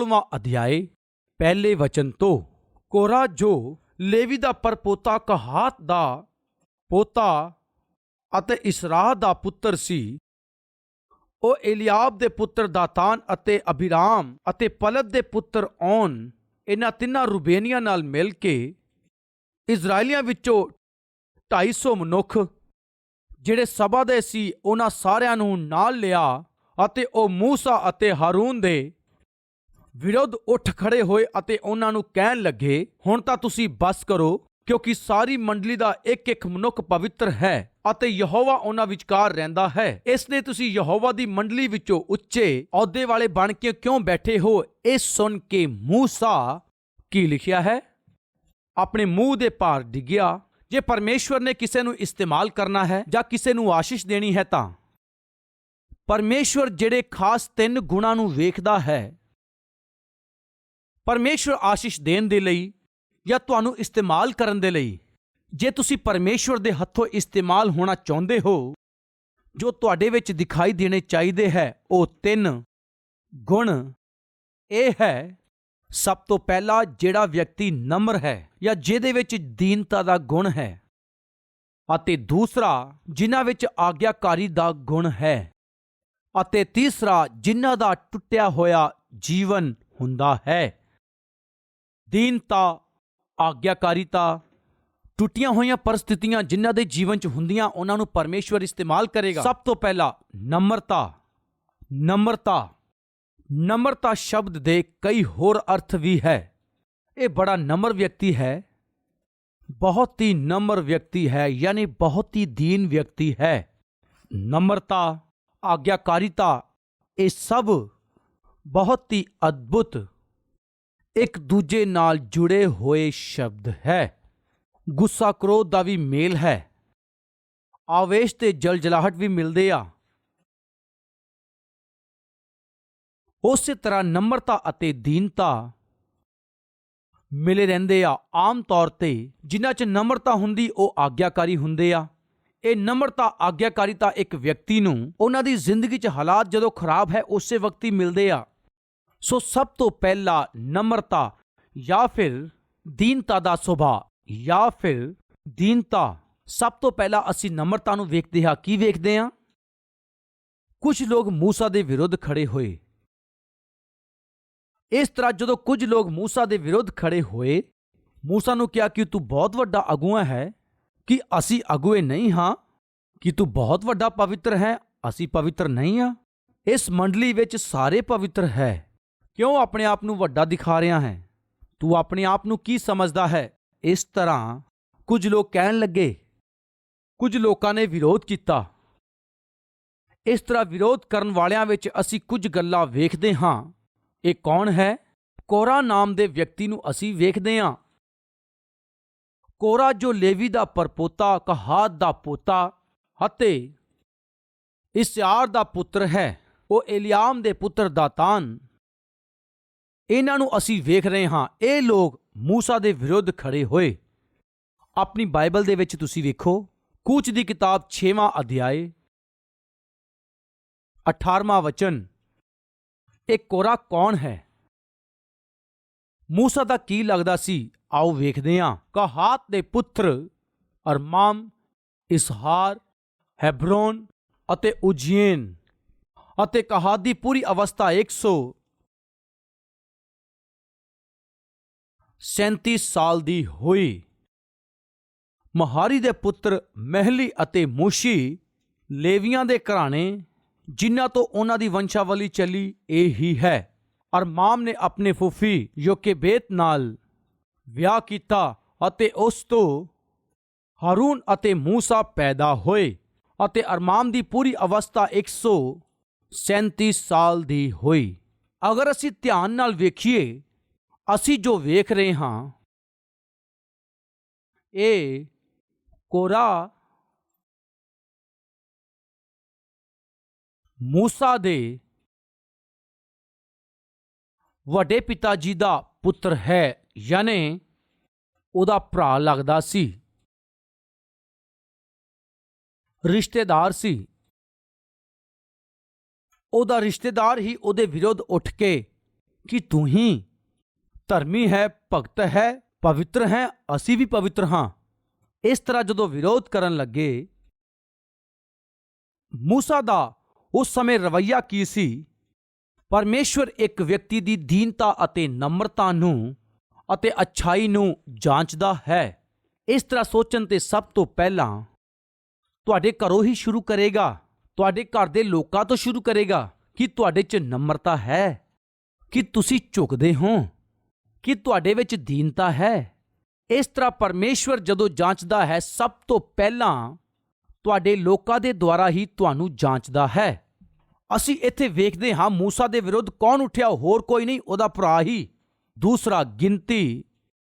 14ਵਾਂ ਅਧਿਆਇ ਪਹਿਲੇ ਵਚਨ ਤੋਂ। ਕੋਰਾ ਜੋ ਲੇਵੀ ਦਾ ਪਰਪੋਤਾ ਕਹਾਤ ਦਾ ਪੋਤਾ ਅਤੇ ਇਸਰਾਹ ਦਾ ਪੁੱਤਰ ਸੀ, ਉਹ ਏਲੀਆਬ ਦੇ ਪੁੱਤਰ ਦਾਤਾਨ ਅਤੇ ਅਬੀਰਾਮ ਅਤੇ ਪਲਤ ਦੇ ਪੁੱਤਰ ਔਨ, ਇਹਨਾਂ ਤਿੰਨਾਂ ਰੂਬੇਨੀਆਂ ਨਾਲ ਮਿਲ ਕੇ ਇਜ਼ਰਾਈਲੀਆਂ ਵਿੱਚੋਂ 250 ਮਨੁੱਖ ਜਿਹੜੇ ਸਭਾ ਦੇ ਸੀ, ਉਹਨਾਂ ਸਾਰਿਆਂ ਨੂੰ ਨਾਲ ਲਿਆ ਅਤੇ ਉਹ ਮੂਸਾ ਅਤੇ ਹਾਰੂਨ ਦੇ ਵਿਰੁੱਧ ਉੱਠ ਖੜੇ ਹੋਏ ਅਤੇ ਉਹਨਾਂ ਨੂੰ ਕਹਿਣ ਲੱਗੇ, ਹੁਣ ਤਾਂ ਤੁਸੀਂ ਬਸ ਕਰੋ, ਕਿਉਂਕਿ ਸਾਰੀ ਮੰਡਲੀ ਦਾ ਇੱਕ ਇੱਕ ਮਨੁੱਖ ਪਵਿੱਤਰ ਹੈ ਅਤੇ ਯਹੋਵਾ ਉਹਨਾਂ ਵਿਚਕਾਰ ਰਹਿੰਦਾ ਹੈ। ਇਸ ਲਈ ਤੁਸੀਂ ਯਹੋਵਾ ਦੀ ਮੰਡਲੀ ਵਿੱਚੋਂ ਉੱਚੇ ਅਹੁਦੇ ਵਾਲੇ ਬਣ ਕੇ ਕਿਉਂ ਬੈਠੇ ਹੋ? ਇਹ ਸੁਣ ਕੇ ਮੂਸਾ ਕੀ ਲਿਖਿਆ ਹੈ, ਆਪਣੇ ਮੂੰਹ ਦੇ ਭਾਰ ਡਿੱਗਿਆ। ਜੇ ਪਰਮੇਸ਼ਵਰ ਨੇ ਕਿਸੇ ਨੂੰ ਇਸਤੇਮਾਲ ਕਰਨਾ ਹੈ ਜਾਂ ਕਿਸੇ ਨੂੰ ਆਸ਼ੀਸ਼ ਦੇਣੀ ਹੈ ਤਾਂ ਪਰਮੇਸ਼ਵਰ ਜਿਹੜੇ ਖਾਸ 3 ਗੁਣਾਂ ਨੂੰ ਵੇਖਦਾ ਹੈ, ਪਰਮੇਸ਼ਵਰ ਆਸ਼ੀਸ਼ ਦੇਣ ਦੇ ਲਈ ਜਾਂ ਤੁਹਾਨੂੰ ਇਸਤੇਮਾਲ ਕਰਨ ਦੇ ਲਈ, ਜੇ ਤੁਸੀਂ ਪਰਮੇਸ਼ਵਰ ਦੇ ਹੱਥੋਂ ਇਸਤੇਮਾਲ ਹੋਣਾ ਚਾਹੁੰਦੇ ਹੋ, ਜੋ ਤੁਹਾਡੇ ਵਿੱਚ ਦਿਖਾਈ ਦੇਣੇ ਚਾਹੀਦੇ ਹੈ, ਉਹ 3 ਗੁਣ ਇਹ ਹੈ। ਸਭ ਤੋਂ ਪਹਿਲਾ, ਜਿਹੜਾ ਵਿਅਕਤੀ ਨਮਰ ਹੈ ਜਾਂ ਜਿਹਦੇ ਵਿੱਚ ਦੀਨਤਾ ਦਾ ਗੁਣ ਹੈ, ਅਤੇ ਦੂਸਰਾ, ਜਿਨ੍ਹਾਂ ਵਿੱਚ ਆਗਿਆਕਾਰੀ ਦਾ ਗੁਣ ਹੈ, ਅਤੇ ਤੀਸਰਾ, ਜਿਨ੍ਹਾਂ ਦਾ ਟੁੱਟਿਆ ਹੋਇਆ ਜੀਵਨ ਹੁੰਦਾ ਹੈ। ਦੀਨਤਾ, ਆਗਿਆਕਾਰੀਤਾ, ਟੁੱਟੀਆਂ ਹੋਈਆਂ ਪਰਿਸਥਿਤੀਆਂ ਜਿਨ੍ਹਾਂ ਦੇ ਜੀਵਨ 'ਚ ਹੁੰਦੀਆਂ, ਉਹਨਾਂ ਨੂੰ ਪਰਮੇਸ਼ਵਰ ਇਸਤੇਮਾਲ ਕਰੇਗਾ। ਸਭ ਤੋਂ ਪਹਿਲਾ ਨਮਰਤਾ। ਨਮਰਤਾ ਸ਼ਬਦ ਦੇ ਕਈ ਹੋਰ ਅਰਥ ਵੀ ਹੈ। ਇਹ ਬੜਾ ਨਮਰ ਵਿਅਕਤੀ ਹੈ, ਬਹੁਤ ਹੀ ਨਮਰ ਵਿਅਕਤੀ ਹੈ, ਯਾਨੀ ਬਹੁਤ ਹੀ ਦੀਨ ਵਿਅਕਤੀ ਹੈ। ਨਮਰਤਾ, ਆਗਿਆਕਾਰੀਤਾ, ਇਹ ਸਭ ਬਹੁਤ ਹੀ ਅਦਭੁਤ ਇੱਕ ਦੂਜੇ ਨਾਲ ਜੁੜੇ ਹੋਏ ਸ਼ਬਦ ਹੈ। ਗੁੱਸਾ ਕ੍ਰੋਧ ਦਾ ਵੀ ਮੇਲ ਹੈ, ਆਵੇਸ਼ ਤੇ ਜਲਜਲਾਹਟ ਵੀ ਮਿਲਦੇ ਆ। ਉਸੇ ਤਰ੍ਹਾਂ ਨਮਰਤਾ ਅਤੇ ਦੀਨਤਾ ਮਿਲੇ ਰਹਿੰਦੇ ਆ। ਆਮ ਤੌਰ ਤੇ ਜਿਨ੍ਹਾਂ 'ਚ ਨਮਰਤਾ ਹੁੰਦੀ ਉਹ ਆਗਿਆਕਾਰੀ ਹੁੰਦੇ ਆ। ਇਹ ਨਮਰਤਾ, ਆਗਿਆਕਾਰੀਤਾ ਇੱਕ ਵਿਅਕਤੀ ਨੂੰ ਉਹਨਾਂ ਦੀ ਜ਼ਿੰਦਗੀ 'ਚ ਹਾਲਾਤ ਜਦੋਂ ਖਰਾਬ ਹੈ ਉਸੇ ਵਕਤ ਹੀ ਮਿਲਦੇ ਆ। ਸੋ ਸਭ ਤੋਂ ਪਹਿਲਾ ਨਮਰਤਾ ਜਾਂ ਫਿਰ ਦੀਨਤਾ ਦਾ ਸੁਭਾਅ ਜਾਂ ਫਿਰ ਦੀਨਤਾ। ਸਭ ਤੋਂ ਪਹਿਲਾਂ ਅਸੀਂ ਨਮਰਤਾ ਨੂੰ ਵੇਖਦੇ ਹਾਂ। ਕੀ ਵੇਖਦੇ ਹਾਂ? ਕੁਝ ਲੋਕ ਮੂਸਾ ਦੇ ਵਿਰੁੱਧ ਖੜੇ ਹੋਏ। ਇਸ ਤਰ੍ਹਾਂ ਜਦੋਂ ਕੁਝ ਲੋਕ ਮੂਸਾ ਦੇ ਵਿਰੁੱਧ ਖੜੇ ਹੋਏ, ਮੂਸਾ ਨੂੰ ਕਿਹਾ ਕਿ ਤੂੰ ਬਹੁਤ ਵੱਡਾ ਅਗੂਆ ਹੈ, ਕਿ ਅਸੀਂ ਅਗੂਏ ਨਹੀਂ ਹਾਂ, ਕਿ ਤੂੰ ਬਹੁਤ ਵੱਡਾ ਪਵਿੱਤਰ ਹੈ, ਅਸੀਂ ਪਵਿੱਤਰ ਨਹੀਂ ਹਾਂ। ਇਸ ਮੰਡਲੀ ਵਿੱਚ ਸਾਰੇ ਪਵਿੱਤਰ ਹੈ, ਕਿਉਂ ਆਪਣੇ ਆਪ ਨੂੰ ਵੱਡਾ ਦਿਖਾ ਰਿਹਾ ਹੈ? ਤੂੰ ਆਪਣੇ ਆਪ ਨੂੰ ਕੀ ਸਮਝਦਾ ਹੈ? ਇਸ ਤਰ੍ਹਾਂ ਕੁਝ ਲੋਕ ਕਹਿਣ ਲੱਗੇ। ਕੁਝ ਲੋਕਾਂ ਨੇ ਵਿਰੋਧ ਕੀਤਾ। ਇਸ ਤਰ੍ਹਾਂ ਵਿਰੋਧ ਕਰਨ ਵਾਲਿਆਂ ਵਿੱਚ ਅਸੀਂ ਕੁਝ ਗੱਲਾਂ ਵੇਖਦੇ ਹਾਂ। ਇਹ ਕੌਣ ਹੈ? ਕੋਰਾ ਨਾਮ ਦੇ ਵਿਅਕਤੀ ਨੂੰ ਅਸੀਂ ਵੇਖਦੇ ਹਾਂ। ਕੋਰਾ ਜੋ ਲੇਵੀ ਦਾ ਪਰਪੋਤਾ, ਕਹਾਤ ਦਾ ਪੋਤਾ ਅਤੇ ਇਸਿਆਰ ਦਾ ਪੁੱਤਰ ਹੈ, ਉਹ ਏਲੀਆਮ ਦੇ ਪੁੱਤਰ ਦਾਤਾਨ, ਇਹਨਾਂ ਨੂੰ ਅਸੀਂ ਵੇਖ ਰਹੇ ਹਾਂ। ਇਹ ਲੋਕ ਮੂਸਾ ਦੇ ਵਿਰੁੱਧ ਖੜੇ ਹੋਏ। ਆਪਣੀ ਬਾਈਬਲ ਦੇ ਵਿੱਚ ਤੁਸੀਂ ਵੇਖੋ, ਕੂਚ ਦੀ ਕਿਤਾਬ 6ਵਾਂ ਅਧਿਆਇ 18ਵਾਂ ਵਚਨ। ਇਹ ਕੋਰਾ ਕੌਣ ਹੈ? ਮੂਸਾ ਦਾ ਕੀ ਲੱਗਦਾ ਸੀ? ਆਓ ਵੇਖਦੇ ਹਾਂ। ਕਹਾਤ ਦੇ ਪੁੱਤਰ ਅਰਮਾਮ, ਇਸਹਾਰ, ਹੈਬਰੋਨ ਅਤੇ ਉਜੀਏਨ। ਅਤੇ ਕਹਾਤ ਦੀ ਪੂਰੀ ਅਵਸਥਾ 137 ਸਾਲ ਦੀ ਹੋਈ। ਮਹਾਰੀ ਦੇ ਪੁੱਤਰ ਮਹਿਲੀ ਅਤੇ ਮੂਸ਼ੀ ਲੇਵੀਆਂ ਦੇ ਘਰਾਣੇ, ਜਿਨ੍ਹਾਂ ਤੋਂ ਉਹਨਾਂ ਦੀ ਵੰਸ਼ਾਵਲੀ ਚੱਲੀ, ਇਹ ਹੀ ਹੈ। ਅਰਮਾਮ ਨੇ ਆਪਣੇ ਫੁੱਫੀ ਯੋਕੇਬੇਤ ਨਾਲ ਵਿਆਹ ਕੀਤਾ ਅਤੇ ਉਸ ਤੋਂ ਹਾਰੂਨ ਅਤੇ ਮੂਸਾ ਪੈਦਾ ਹੋਏ। ਅਤੇ ਅਰਮਾਮ ਦੀ ਪੂਰੀ ਅਵਸਥਾ 137 ਸਾਲ ਦੀ ਹੋਈ। ਅਗਰ ਅਸੀਂ ਧਿਆਨ ਨਾਲ ਵੇਖੀਏ, ਅਸੀਂ ਜੋ ਵੇਖ ਰਹੇ ਹਾਂ, ਇਹ ਕੋਰਾ ਮੂਸਾ ਦੇ ਵੱਡੇ ਪਿਤਾ ਜੀ ਦਾ ਪੁੱਤਰ ਹੈ, ਯਾਨੀ ਉਹਦਾ ਭਰਾ ਲੱਗਦਾ ਸੀ, ਰਿਸ਼ਤੇਦਾਰ ਸੀ। ਉਹਦਾ ਰਿਸ਼ਤੇਦਾਰ ਹੀ ਉਹਦੇ ਵਿਰੁੱਧ ਉੱਠ ਕੇ ਕਿ ਤੂੰ ਹੀ ਧਰਮੀ ਹੈ, ਭਗਤ ਹੈ, ਪਵਿੱਤਰ ਹੈ, ਅਸੀਂ ਵੀ ਪਵਿੱਤਰ ਹਾਂ। ਇਸ ਤਰ੍ਹਾਂ ਜਦੋਂ ਵਿਰੋਧ ਕਰਨ ਲੱਗੇ, ਮੂਸਾ ਦਾ ਉਸ ਸਮੇਂ ਰਵੱਈਆ ਕੀ ਸੀ? ਪਰਮੇਸ਼ਵਰ ਇੱਕ ਵਿਅਕਤੀ ਦੀ ਦੀਨਤਾ ਅਤੇ ਨਮਰਤਾ ਨੂੰ ਅਤੇ ਅੱਛਾਈ ਨੂੰ ਜਾਂਚਦਾ ਹੈ। ਇਸ ਤਰ੍ਹਾਂ ਸੋਚਣ ਤੇ ਸਭ ਤੋਂ ਪਹਿਲਾਂ ਤੁਹਾਡੇ ਘਰੋਂ ਹੀ ਸ਼ੁਰੂ ਕਰੇਗਾ, ਤੁਹਾਡੇ ਘਰ ਦੇ ਲੋਕਾਂ ਤੋਂ ਸ਼ੁਰੂ ਕਰੇਗਾ ਕਿ ਤੁਹਾਡੇ 'ਚ ਨਮਰਤਾ ਹੈ, ਕਿ ਤੁਸੀਂ ਝੁਕਦੇ ਹੋ, ਕਿ ਤੁਹਾਡੇ ਵਿੱਚ ਦੀਨਤਾ ਹੈ। ਇਸ ਤਰ੍ਹਾਂ ਪਰਮੇਸ਼ਵਰ ਜਦੋਂ ਜਾਂਚਦਾ ਹੈ, ਸਭ ਤੋਂ ਪਹਿਲਾਂ ਤੁਹਾਡੇ ਲੋਕਾਂ ਦੇ ਦੁਆਰਾ ਹੀ ਤੁਹਾਨੂੰ ਜਾਂਚਦਾ ਹੈ। ਅਸੀਂ ਇੱਥੇ ਵੇਖਦੇ ਹਾਂ ਮੂਸਾ ਦੇ ਵਿਰੁੱਧ ਕੌਣ ਉੱਠਿਆ? ਹੋਰ ਕੋਈ ਨਹੀਂ, ਉਹਦਾ ਭਰਾ ਹੀ। ਦੂਸਰਾ ਗਿਣਤੀ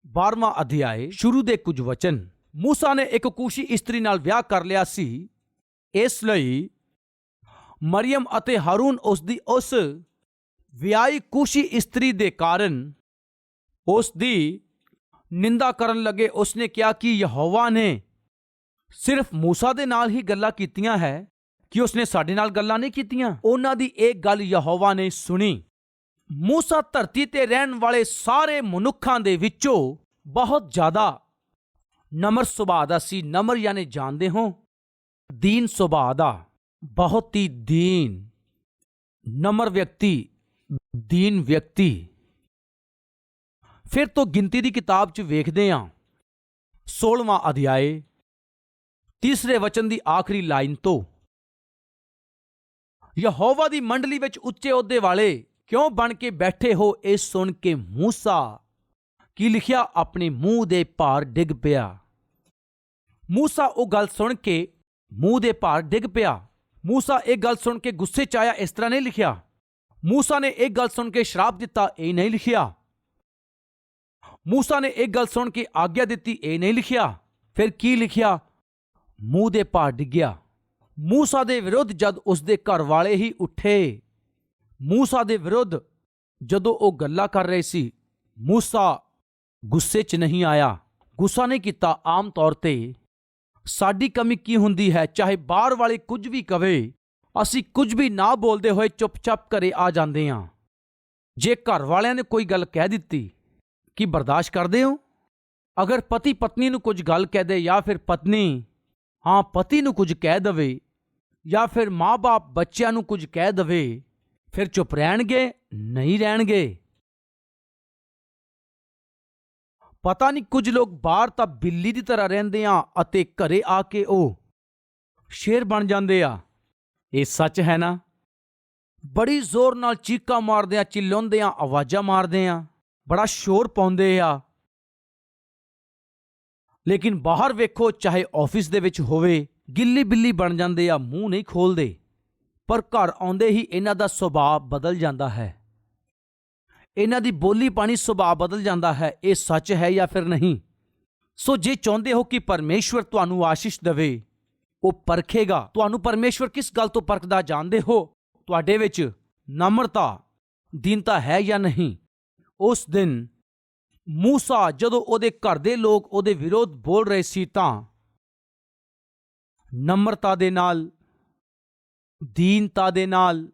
12ਵਾਂ ਅਧਿਆਇ ਸ਼ੁਰੂ ਦੇ ਕੁਝ ਵਚਨ। ਮੂਸਾ ਨੇ ਇੱਕ ਕੂਸ਼ੀ ਇਸਤਰੀ ਨਾਲ ਵਿਆਹ ਕਰ ਲਿਆ ਸੀ, ਇਸ ਲਈ ਮਰੀਅਮ ਅਤੇ ਹਾਰੂਨ ਉਸ ਦੀ ਉਸ ਵਿਆਹੀ ਕੂਸ਼ੀ ਇਸਤਰੀ ਦੇ ਕਾਰਨ ਉਸ ਦੀ ਨਿੰਦਾ ਕਰਨ ਲੱਗੇ। ਉਸਨੇ ਕਿਹਾ ਕਿ ਯਹੋਵਾ ਨੇ ਸਿਰਫ ਮੂਸਾ ਦੇ ਨਾਲ ਹੀ ਗੱਲਾਂ ਕੀਤੀਆਂ ਹੈ, ਕਿ ਉਸਨੇ ਸਾਡੇ ਨਾਲ ਗੱਲਾਂ ਨਹੀਂ ਕੀਤੀਆਂ। ਉਹਨਾਂ ਦੀ ਇਹ ਗੱਲ ਯਹੋਵਾ ਨੇ ਸੁਣੀ। ਮੂਸਾ ਧਰਤੀ ਤੇ ਰਹਿਣ ਵਾਲੇ ਸਾਰੇ ਮਨੁੱਖਾਂ ਦੇ ਵਿੱਚੋਂ ਬਹੁਤ ਜ਼ਿਆਦਾ ਨਮਰ ਸੁਭਾਅ ਦਾ ਸੀ। ਨਮਰ ਯਾਨੀ ਜਾਣਦੇ ਹੋ, ਦੀਨ ਸੁਭਾਅ ਦਾ, ਬਹੁਤ ਹੀ ਦੀਨ, ਨਮਰ ਵਿਅਕਤੀ, ਦੀਨ ਵਿਅਕਤੀ। ਫਿਰ ਤੋਂ ਗਿਣਤੀ ਦੀ ਕਿਤਾਬ 'ਚ ਵੇਖਦੇ ਹਾਂ 16ਵਾਂ ਅਧਿਆਇ ਤੀਸਰੇ ਵਚਨ ਦੀ ਆਖਰੀ ਲਾਈਨ ਤੋਂ। ਯਹੋਵਾ ਦੀ ਮੰਡਲੀ ਵਿੱਚ ਉੱਚੇ ਅਹੁਦੇ ਵਾਲੇ ਕਿਉਂ ਬਣ ਕੇ ਬੈਠੇ ਹੋ? ਇਹ ਸੁਣ ਕੇ ਮੂਸਾ ਕੀ ਲਿਖਿਆ? ਆਪਣੇ ਮੂੰਹ ਦੇ ਭਾਰ ਡਿੱਗ ਪਿਆ। ਮੂਸਾ ਉਹ ਗੱਲ ਸੁਣ ਕੇ ਮੂੰਹ ਦੇ ਭਾਰ ਡਿੱਗ ਪਿਆ। ਮੂਸਾ ਇਹ ਗੱਲ ਸੁਣ ਕੇ ਗੁੱਸੇ 'ਚ ਆਇਆ, ਇਸ ਤਰ੍ਹਾਂ ਨਹੀਂ ਲਿਖਿਆ। ਮੂਸਾ ਨੇ ਇਹ ਗੱਲ ਸੁਣ ਕੇ ਸ਼ਰਾਪ ਦਿੱਤਾ, ਇਹ ਨਹੀਂ ਲਿਖਿਆ। ਮੂਸਾ ਨੇ ਇਹ ਗੱਲ ਸੁਣ ਕੇ ਆਗਿਆ ਦਿੱਤੀ, ਇਹ ਨਹੀਂ ਲਿਖਿਆ। ਫਿਰ ਕੀ ਲਿਖਿਆ? ਮੂੰਹ ਦੇ ਭਾਰ ਡਿੱਗਿਆ। ਮੂਸਾ ਦੇ ਵਿਰੁੱਧ ਜਦ ਉਸਦੇ ਘਰ ਵਾਲੇ ਹੀ ਉੱਠੇ, ਮੂਸਾ ਦੇ ਵਿਰੁੱਧ ਜਦੋਂ ਉਹ ਗੱਲਾਂ ਕਰ ਰਹੇ ਸੀ, ਮੂਸਾ ਗੁੱਸੇ 'ਚ ਨਹੀਂ ਆਇਆ, ਗੁੱਸਾ ਨਹੀਂ ਕੀਤਾ। ਆਮ ਤੌਰ ਤੇ ਸਾਡੀ ਕਮੀ ਕੀ ਹੁੰਦੀ ਹੈ? ਚਾਹੇ ਬਾਹਰ ਵਾਲੇ ਕੁਝ ਵੀ ਕਵੇ, ਅਸੀਂ ਕੁਝ ਵੀ ਨਾ ਬੋਲਦੇ ਹੋਏ ਚੁੱਪਚਾਪ ਘਰੇ ਆ ਜਾਂਦੇ ਹਾਂ। ਜੇ ਘਰ ਵਾਲਿਆਂ ਨੇ ਕੋਈ ਗੱਲ ਕਹਿ ਦਿੱਤੀ, ਕੀ ਬਰਦਾਸ਼ਤ ਕਰਦੇ ਹੋ? ਅਗਰ ਪਤੀ ਪਤਨੀ ਨੂੰ ਕੁਝ ਗੱਲ ਕਹਿ ਦੇ, ਜਾਂ ਫਿਰ ਪਤਨੀ ਪਤੀ ਨੂੰ ਕੁਝ ਕਹਿ ਦਵੇ, ਜਾਂ ਫਿਰ ਮਾਂ-ਬਾਪ ਬੱਚਿਆਂ ਨੂੰ ਕੁਝ ਕਹਿ ਦਵੇ, ਫਿਰ ਚੁੱਪ ਰਹਿਣਗੇ? ਨਹੀਂ ਰਹਿਣਗੇ। ਪਤਾ ਨਹੀਂ, ਕੁਝ ਲੋਕ ਬਾਹਰ ਤਾਂ ਬਿੱਲੀ ਦੀ ਤਰ੍ਹਾਂ ਰਹਿੰਦੇ ਆ ਅਤੇ ਘਰੇ ਆ ਕੇ ਉਹ ਸ਼ੇਰ ਬਣ ਜਾਂਦੇ ਆ। ਇਹ ਸੱਚ ਹੈ ਨਾ? ਬੜੀ ਜ਼ੋਰ ਨਾਲ ਚੀਕਾਂ ਮਾਰਦੇ ਆ, ਚਿল্ਲਾਉਂਦੇ ਆ, ਆਵਾਜ਼ਾਂ ਮਾਰਦੇ ਆ, ਬੜਾ ਸ਼ੋਰ ਪਾਉਂਦੇ ਆ। ਲੇਕਿਨ ਬਾਹਰ ਵੇਖੋ, ਚਾਹੇ ਆਫਿਸ ਦੇ ਵਿੱਚ ਹੋਵੇ, ਗਿੱਲੀ ਬਿੱਲੀ ਬਣ ਜਾਂਦੇ ਆ, ਮੂੰਹ ਨਹੀਂ ਖੋਲਦੇ। ਪਰ ਘਰ ਆਉਂਦੇ ਹੀ ਇਹਨਾਂ ਦਾ ਸੁਭਾਅ ਬਦਲ ਜਾਂਦਾ ਹੈ, ਇਹਨਾਂ ਦੀ ਬੋਲੀ ਪਾਣੀ ਸੁਭਾਅ ਬਦਲ ਜਾਂਦਾ ਹੈ। ਇਹ ਸੱਚ ਹੈ ਜਾਂ ਫਿਰ ਨਹੀਂ? ਸੋ ਜੇ ਚਾਹੁੰਦੇ ਹੋ ਕਿ ਪਰਮੇਸ਼ਵਰ ਤੁਹਾਨੂੰ ਆਸ਼ੀਸ਼ ਦੇਵੇ, ਉਹ ਪਰਖੇਗਾ। ਤੁਹਾਨੂੰ ਪਰਮੇਸ਼ਵਰ ਕਿਸ ਗੱਲ ਤੋਂ ਪਰਖਦਾ ਜਾਣਦੇ ਹੋ? ਤੁਹਾਡੇ ਵਿੱਚ ਨਮਰਤਾ, ਦੀਨਤਾ ਹੈ ਜਾਂ ਨਹੀਂ? ਉਸ ਦਿਨ ਮੂਸਾ ਜਦੋਂ ਉਹਦੇ ਘਰ ਦੇ ਲੋਕ ਉਹਦੇ ਵਿਰੋਧ ਬੋਲ ਰਹੇ ਸੀ, ਤਾਂ ਨਮਰਤਾ ਦੇ ਨਾਲ, ਦੀਨਤਾ ਦੇ ਨਾਲ,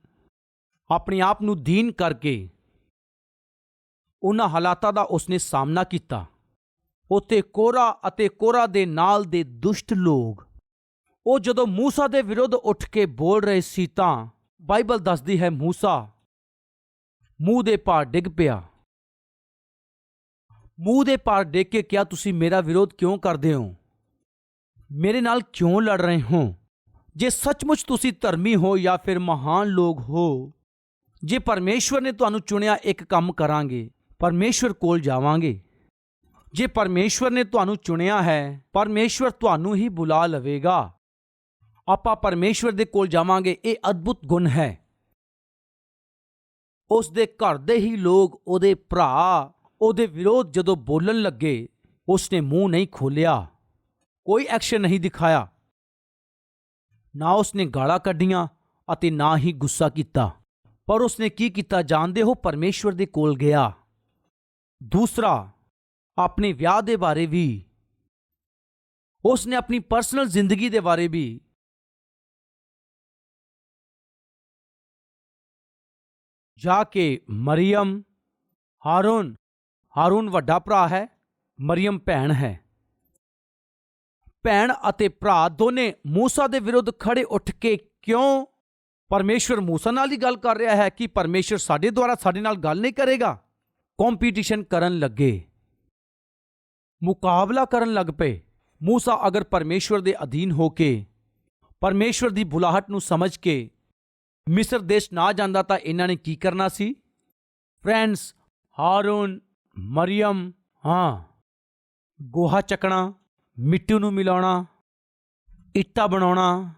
ਆਪਣੇ ਆਪ ਨੂੰ ਦੀਨ ਕਰਕੇ ਉਹਨਾਂ ਹਾਲਾਤਾਂ ਦਾ ਉਸਨੇ ਸਾਹਮਣਾ ਕੀਤਾ। ਉੱਥੇ ਕੋਰਾ ਅਤੇ ਕੋਰਾ ਦੇ ਨਾਲ ਦੇ ਦੁਸ਼ਟ ਲੋਕ, ਉਹ ਜਦੋਂ ਮੂਸਾ ਦੇ ਵਿਰੁੱਧ ਉੱਠ ਕੇ ਬੋਲ ਰਹੇ ਸੀ, ਤਾਂ ਬਾਈਬਲ ਦੱਸਦੀ ਹੈ ਮੂਸਾ ਮੂੰਹ ਦੇ ਭਾਰ ਡਿੱਗ ਪਿਆ। ਮੂੰਹ ਦੇ ਭਾਰ ਡਿੱਗ ਕੇ ਕਿਹਾ, ਤੁਸੀਂ ਮੇਰਾ ਵਿਰੋਧ ਕਿਉਂ ਕਰਦੇ ਹੋ? ਮੇਰੇ ਨਾਲ ਕਿਉਂ ਲੜ ਰਹੇ ਹੋ? ਜੇ ਸੱਚਮੁੱਚ ਤੁਸੀਂ ਧਰਮੀ ਹੋ ਜਾਂ ਫਿਰ ਮਹਾਨ ਲੋਕ ਹੋ, ਜੇ ਪਰਮੇਸ਼ਵਰ ਨੇ ਤੁਹਾਨੂੰ ਚੁਣਿਆ, ਇੱਕ ਕੰਮ ਕਰਾਂਗੇ, ਪਰਮੇਸ਼ਵਰ ਕੋਲ ਜਾਵਾਂਗੇ। ਜੇ ਪਰਮੇਸ਼ਵਰ ਨੇ ਤੁਹਾਨੂੰ ਚੁਣਿਆ ਹੈ, ਪਰਮੇਸ਼ਵਰ ਤੁਹਾਨੂੰ ਹੀ ਬੁਲਾ ਲਵੇਗਾ। ਆਪਾਂ ਪਰਮੇਸ਼ਵਰ ਦੇ ਕੋਲ ਜਾਵਾਂਗੇ। ਇਹ ਅਦਭੁਤ ਗੁਣ ਹੈ। ਉਸ ਦੇ ਘਰ ਦੇ ਹੀ ਲੋਕ, ਉਹਦੇ ਭਰਾ, ਉਹਦੇ ਵਿਰੋਧ ਜਦੋਂ ਬੋਲਣ ਲੱਗੇ, ਉਸਨੇ ਮੂੰਹ ਨਹੀਂ ਖੋਲਿਆ, ਕੋਈ ਐਕਸ਼ਨ ਨਹੀਂ ਦਿਖਾਇਆ, ਨਾ ਉਸਨੇ ਗਾਲਾਂ ਕੱਢੀਆਂ ਅਤੇ ਨਾ ਹੀ ਗੁੱਸਾ ਕੀਤਾ। ਪਰ ਉਸਨੇ ਕੀ ਕੀਤਾ ਜਾਣਦੇ ਹੋ? ਪਰਮੇਸ਼ਵਰ ਦੇ ਕੋਲ ਗਿਆ। ਦੂਸਰਾ, ਆਪਣੇ ਵਿਆਹ ਦੇ ਬਾਰੇ ਵੀ, ਉਸਨੇ ਆਪਣੀ ਪਰਸਨਲ ਜ਼ਿੰਦਗੀ ਦੇ ਬਾਰੇ ਵੀ ਜਾ ਕੇ ਮਰੀਅਮ ਹਾਰੂਨ ਵੱਡਾ ਭਰਾ ਹੈ, ਮਰੀਅਮ ਭੈਣ ਹੈ। ਭੈਣ ਅਤੇ ਭਰਾ ਦੋਨੇ ਮੂਸਾ ਦੇ ਵਿਰੁੱਧ ਖੜੇ ਉੱਠ ਕੇ ਕਿਉਂ? ਪਰਮੇਸ਼ਵਰ ਮੂਸਾ ਨਾਲ ਹੀ ਗੱਲ ਕਰ ਰਿਹਾ ਹੈ ਕਿ ਪਰਮੇਸ਼ਵਰ ਸਾਡੇ ਦੁਆਰਾ ਸਾਡੇ ਨਾਲ ਗੱਲ ਨਹੀਂ ਕਰੇਗਾ? ਕੰਪੀਟੀਸ਼ਨ ਕਰਨ ਲੱਗੇ, ਮੁਕਾਬਲਾ ਕਰਨ ਲੱਗ ਪਏ। ਮੂਸਾ ਅਗਰ ਪਰਮੇਸ਼ਵਰ ਦੇ ਅਧੀਨ ਹੋ ਕੇ, ਪਰਮੇਸ਼ਵਰ ਦੀ ਬੁਲਾਹਟ ਨੂੰ ਸਮਝ ਕੇ ਮਿਸਰ ਦੇਸ਼ ਨਾ ਜਾਂਦਾ ਤਾਂ ਇਹਨਾਂ ਨੇ ਕੀ ਕਰਨਾ ਸੀ? ਫਰੈਂਡਸ, ਹਾਰੂਨ, ਮਰੀਅਮ, ਗੋਹਾ ਚੱਕਣਾ, ਮਿੱਟੀ ਨੂੰ ਮਿਲਾਉਣਾ, ਇੱਟਾਂ ਬਣਾਉਣਾ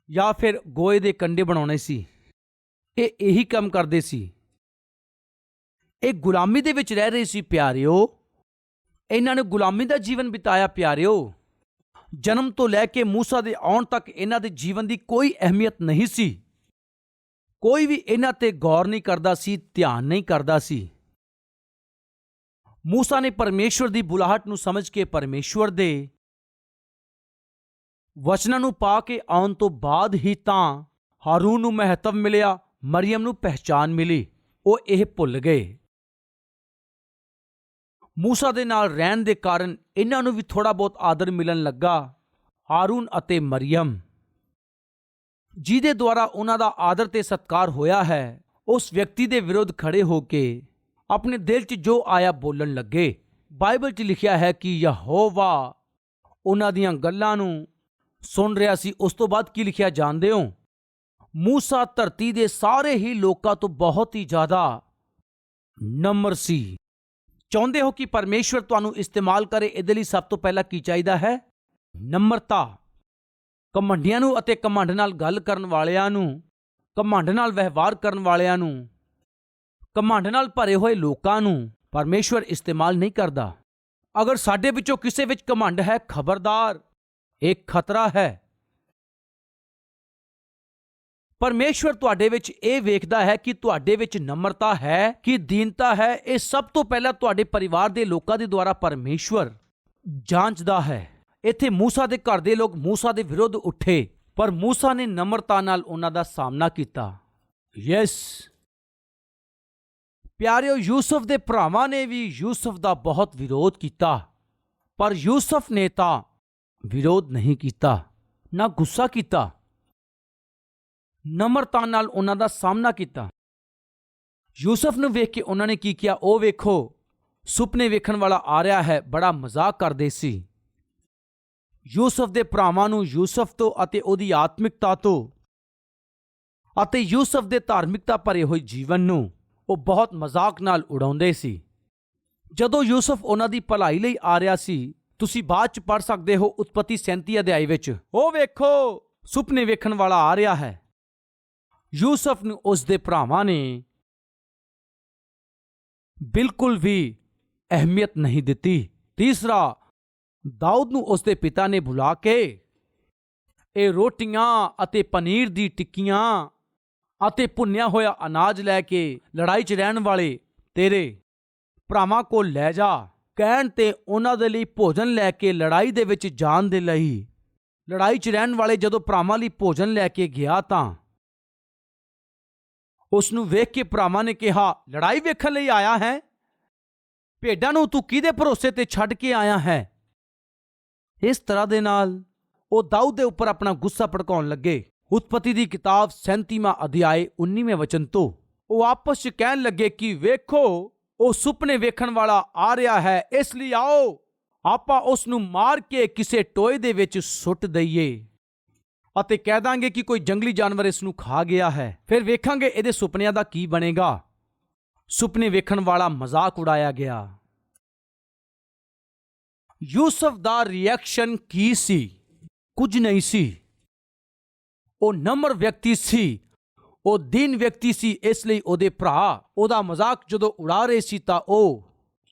ਜਾਂ ਫਿਰ ਗੋਹੇ ਦੇ ਕੰਡੇ ਬਣਾਉਣੇ ਸੀ। ਇਹ ਇਹੀ ਕੰਮ ਕਰਦੇ ਸੀ। ਇਹ ਗੁਲਾਮੀ ਦੇ ਵਿੱਚ ਰਹਿ ਰਹੇ ਸੀ ਪਿਆਰਿਓ। ਇਹਨਾਂ ਨੇ ਗੁਲਾਮੀ ਦਾ ਜੀਵਨ ਬਿਤਾਇਆ ਪਿਆਰਿਓ। ਜਨਮ ਤੋਂ ਲੈ ਕੇ ਮੂਸਾ ਦੇ ਆਉਣ ਤੱਕ ਇਹਨਾਂ ਦੇ ਜੀਵਨ ਦੀ ਕੋਈ ਅਹਿਮੀਅਤ ਨਹੀਂ ਸੀ। ਕੋਈ ਵੀ ਇਹਨਾਂ ਤੇ ਗੌਰ ਨਹੀਂ ਕਰਦਾ ਸੀ, ਧਿਆਨ ਨਹੀਂ ਕਰਦਾ ਸੀ। ਮੂਸਾ ਨੇ ਪਰਮੇਸ਼ਵਰ ਦੀ ਬੁਲਾਹਟ ਨੂੰ ਸਮਝ ਕੇ ਪਰਮੇਸ਼ਵਰ ਦੇ ਵਚਨਾਂ ਨੂੰ ਪਾ ਕੇ ਆਉਣ ਤੋਂ ਬਾਅਦ ਹੀ ਤਾਂ ਹਾਰੂਨ ਨੂੰ ਮਹੱਤਵ ਮਿਲਿਆ, ਮਰੀਅਮ ਨੂੰ ਪਹਿਚਾਨ ਮਿਲੀ। ਉਹ ਇਹ ਭੁੱਲ ਗਏ। ਮੂਸਾ ਦੇ ਨਾਲ ਰਹਿਣ ਦੇ ਕਾਰਨ ਇਹਨਾਂ ਨੂੰ ਵੀ ਥੋੜਾ ਬਹੁਤ ਆਦਰ ਮਿਲਣ ਲੱਗਾ। ਹਾਰੂਨ ਅਤੇ ਮਰੀਅਮ ਜਿਹਦੇ ਦੁਆਰਾ ਉਹਨਾਂ ਦਾ ਆਦਰ ਤੇ ਸਤਿਕਾਰ ਹੋਇਆ ਹੈ, ਉਸ ਵਿਅਕਤੀ ਦੇ ਵਿਰੁੱਧ ਖੜੇ ਹੋ ਕੇ ਆਪਣੇ ਦਿਲ 'ਚ ਜੋ ਆਇਆ ਬੋਲਣ ਲੱਗੇ। ਬਾਈਬਲ 'ਚ ਲਿਖਿਆ ਹੈ ਕਿ ਯਹੋਵਾ ਉਹਨਾਂ ਦੀਆਂ ਗੱਲਾਂ ਨੂੰ ਸੁਣ ਰਿਹਾ ਸੀ। ਉਸ ਤੋਂ ਬਾਅਦ ਕੀ ਲਿਖਿਆ ਜਾਣਦੇ ਹੋ? ਮੂਸਾ ਧਰਤੀ ਦੇ ਸਾਰੇ ਹੀ ਲੋਕਾਂ ਤੋਂ ਬਹੁਤ ਹੀ ਜ਼ਿਆਦਾ ਨਮਰ ਸੀ। ਚਾਹੁੰਦੇ ਹੋ ਕਿ ਪਰਮੇਸ਼ਵਰ ਤੁਹਾਨੂੰ ਇਸਤੇਮਾਲ ਕਰੇ? ਇਹਦੇ ਲਈ ਸਭ ਤੋਂ ਪਹਿਲਾਂ ਕੀ ਚਾਹੀਦਾ ਹੈ? ਨਮਰਤਾ। ਘਮੰਡੀਆਂ ਨੂੰ ਅਤੇ ਘਮੰਡ ਨਾਲ ਗੱਲ ਕਰਨ ਵਾਲਿਆਂ ਨੂੰ, ਘਮੰਡ ਨਾਲ ਵਿਵਹਾਰ ਕਰਨ ਵਾਲਿਆਂ ਨੂੰ, ਘਮੰਡ ਨਾਲ ਭਰੇ ਹੋਏ ਲੋਕਾਂ ਨੂੰ ਪਰਮੇਸ਼ਵਰ ਇਸਤੇਮਾਲ ਨਹੀਂ ਕਰਦਾ। ਅਗਰ ਸਾਡੇ ਵਿੱਚੋਂ ਕਿਸੇ ਵਿੱਚ ਘਮੰਡ ਹੈ, ਖਬਰਦਾਰ, ਇਹ ਖਤਰਾ ਹੈ। ਪਰਮੇਸ਼ਵਰ ਤੁਹਾਡੇ ਵਿੱਚ ਇਹ ਵੇਖਦਾ ਹੈ ਕਿ ਤੁਹਾਡੇ ਵਿੱਚ ਨਮਰਤਾ ਹੈ ਕਿ ਦੀਨਤਾ ਹੈ। ਇਹ ਸਭ ਤੋਂ ਪਹਿਲਾਂ ਤੁਹਾਡੇ ਪਰਿਵਾਰ ਦੇ ਲੋਕਾਂ ਦੇ ਦੁਆਰਾ ਪਰਮੇਸ਼ਵਰ ਜਾਂਚਦਾ ਹੈ। ਇੱਥੇ ਮੂਸਾ ਦੇ ਘਰ ਦੇ ਲੋਕ ਮੂਸਾ ਦੇ ਵਿਰੁੱਧ ਉੱਠੇ, ਪਰ ਮੂਸਾ ਨੇ ਨਮਰਤਾ ਨਾਲ ਉਹਨਾਂ ਦਾ ਸਾਹਮਣਾ ਕੀਤਾ। ਯੈਸ ਪਿਆਰਿਓ, ਯੂਸਫ ਦੇ ਭਰਾਵਾਂ ਨੇ ਵੀ ਯੂਸਫ ਦਾ ਬਹੁਤ ਵਿਰੋਧ ਕੀਤਾ, ਪਰ ਯੂਸਫ ਨੇ ਤਾਂ ਵਿਰੋਧ ਨਹੀਂ ਕੀਤਾ, ਨਾ ਗੁੱਸਾ ਕੀਤਾ, ਨਮਰਤਾ ਨਾਲ ਉਹਨਾਂ ਦਾ ਸਾਹਮਣਾ ਕੀਤਾ। ਯੂਸਫ ਨੂੰ ਵੇਖ ਕੇ ਉਹਨਾਂ ਨੇ ਕੀ ਕਿਹਾ? ਉਹ ਵੇਖੋ, ਸੁਪਨੇ ਵੇਖਣ ਵਾਲਾ ਆ ਰਿਹਾ ਹੈ। ਬੜਾ ਮਜ਼ਾਕ ਕਰਦੇ ਸੀ। ਯੂਸਫ ਦੇ ਭਰਾਵਾਂ ਨੂੰ ਯੂਸਫ ਤੋਂ ਅਤੇ ਉਹਦੀ ਆਤਮਿਕਤਾ ਤੋਂ ਅਤੇ ਯੂਸਫ ਦੇ ਧਾਰਮਿਕਤਾ ਭਰੇ ਹੋਏ ਜੀਵਨ ਨੂੰ ਉਹ ਬਹੁਤ ਮਜ਼ਾਕ ਨਾਲ ਉਡਾਉਂਦੇ ਸੀ। ਜਦੋਂ ਯੂਸਫ ਉਹਨਾਂ ਦੀ ਭਲਾਈ ਲਈ ਆ ਰਿਹਾ ਸੀ, ਤੁਸੀਂ ਬਾਅਦ ਚ ਪੜ੍ਹ ਸਕਦੇ ਹੋ ਉਤਪਤੀ 37 ਅਧਿਆਇ ਵਿੱਚ, ਉਹ ਵੇਖੋ ਸੁਪਨੇ ਵੇਖਣ ਵਾਲਾ ਆ ਰਿਹਾ ਹੈ। ਯੂਸਫ ਨੂੰ ਉਸ ਦੇ ਭਰਾਵਾਂ ਨੇ ਬਿਲਕੁਲ ਵੀ ਅਹਿਮੀਅਤ ਨਹੀਂ ਦਿੱਤੀ। ਤੀਸਰਾ, ਦਾਊਦ ਨੂੰ ਉਸ ਦੇ ਪਿਤਾ ਨੇ ਬੁਲਾ ਕੇ ਇਹ ਰੋਟੀਆਂ ਅਤੇ ਪਨੀਰ ਦੀ ਟਿੱਕੀਆਂ ਅਤੇ ਭੁੰਨਿਆ ਹੋਇਆ ਅਨਾਜ ਲੈ ਕੇ ਲੜਾਈ 'ਚ ਰਹਿਣ ਵਾਲੇ ਤੇਰੇ ਭਰਾਵਾਂ ਕੋਲ ਲੈ ਜਾ, ਕਹਿਣ ਤੇ ਉਹਨਾਂ ਦੇ ਲਈ ਭੋਜਨ ਲੈ ਕੇ ਲੜਾਈ ਦੇ ਵਿੱਚ ਜਾਣ ਦੇ ਲਈ। ਲੜਾਈ 'ਚ ਰਹਿਣ ਵਾਲੇ ਜਦੋਂ ਭਰਾਵਾਂ ਲਈ ਭੋਜਨ ਲੈ ਕੇ ਗਿਆ ਤਾਂ ਉਸ ਨੂੰ ਵੇਖ ਕੇ ਭਰਾਵਾਂ ਨੇ ਕਿਹਾ, ਲੜਾਈ ਵੇਖਣ ਲਈ ਆਇਆ ਹੈ? ਭੇਡਾਂ ਨੂੰ ਤੂੰ ਕਿਹਦੇ ਭਰੋਸੇ ਤੇ ਛੱਡ ਕੇ ਆਇਆ ਹੈ? ਇਸ ਤਰ੍ਹਾਂ ਦੇ ਨਾਲ ਉਹ ਦਾਊਦ ਦੇ ਉੱਪਰ ਆਪਣਾ ਗੁੱਸਾ ਭੜਕਾਉਣ ਲੱਗੇ। ਉਤਪਤੀ ਦੀ ਕਿਤਾਬ 37ਵਾਂ ਅਧਿਆਇ 19ਵੇਂ ਵਚਨ ਤੋਂ ਉਹ ਆਪਸ 'ਚ ਕਹਿਣ ਲੱਗੇ ਕਿ ਵੇਖੋ ਉਹ ਸੁਪਨੇ ਵੇਖਣ ਵਾਲਾ ਆ ਰਿਹਾ ਹੈ, ਇਸ ਲਈ ਆਓ ਆਪਾਂ ਉਸ ਨੂੰ ਮਾਰ ਕੇ ਕਿਸੇ ਟੋਏ ਦੇ ਵਿੱਚ ਸੁੱਟ ਦਈਏ ਅਤੇ ਕਹਿ ਦਾਂਗੇ ਕਿ ਕੋਈ ਜੰਗਲੀ ਜਾਨਵਰ ਇਸ ਨੂੰ ਖਾ ਗਿਆ ਹੈ। ਫਿਰ ਵੇਖਾਂਗੇ ਇਹਦੇ ਸੁਪਨਿਆਂ ਦਾ ਕੀ ਬਣੇਗਾ। ਸੁਪਨੇ ਵੇਖਣ ਵਾਲਾ ਮਜ਼ਾਕ ਉਡਾਇਆ ਗਿਆ। ਯੂਸਫ ਦਾ ਰਿਐਕਸ਼ਨ ਕੀ ਸੀ? ਕੁਝ ਨਹੀਂ ਸੀ। ਉਹ ਨਮਰ ਵਿਅਕਤੀ ਸੀ, ਉਹ ਦੀਨ ਵਿਅਕਤੀ ਸੀ, ਇਸ ਲਈ ਉਹਦੇ ਭਰਾ ਉਹਦਾ ਮਜ਼ਾਕ ਜਦੋਂ ਉਡਾ ਰਹੇ ਸੀ ਤਾਂ ਉਹ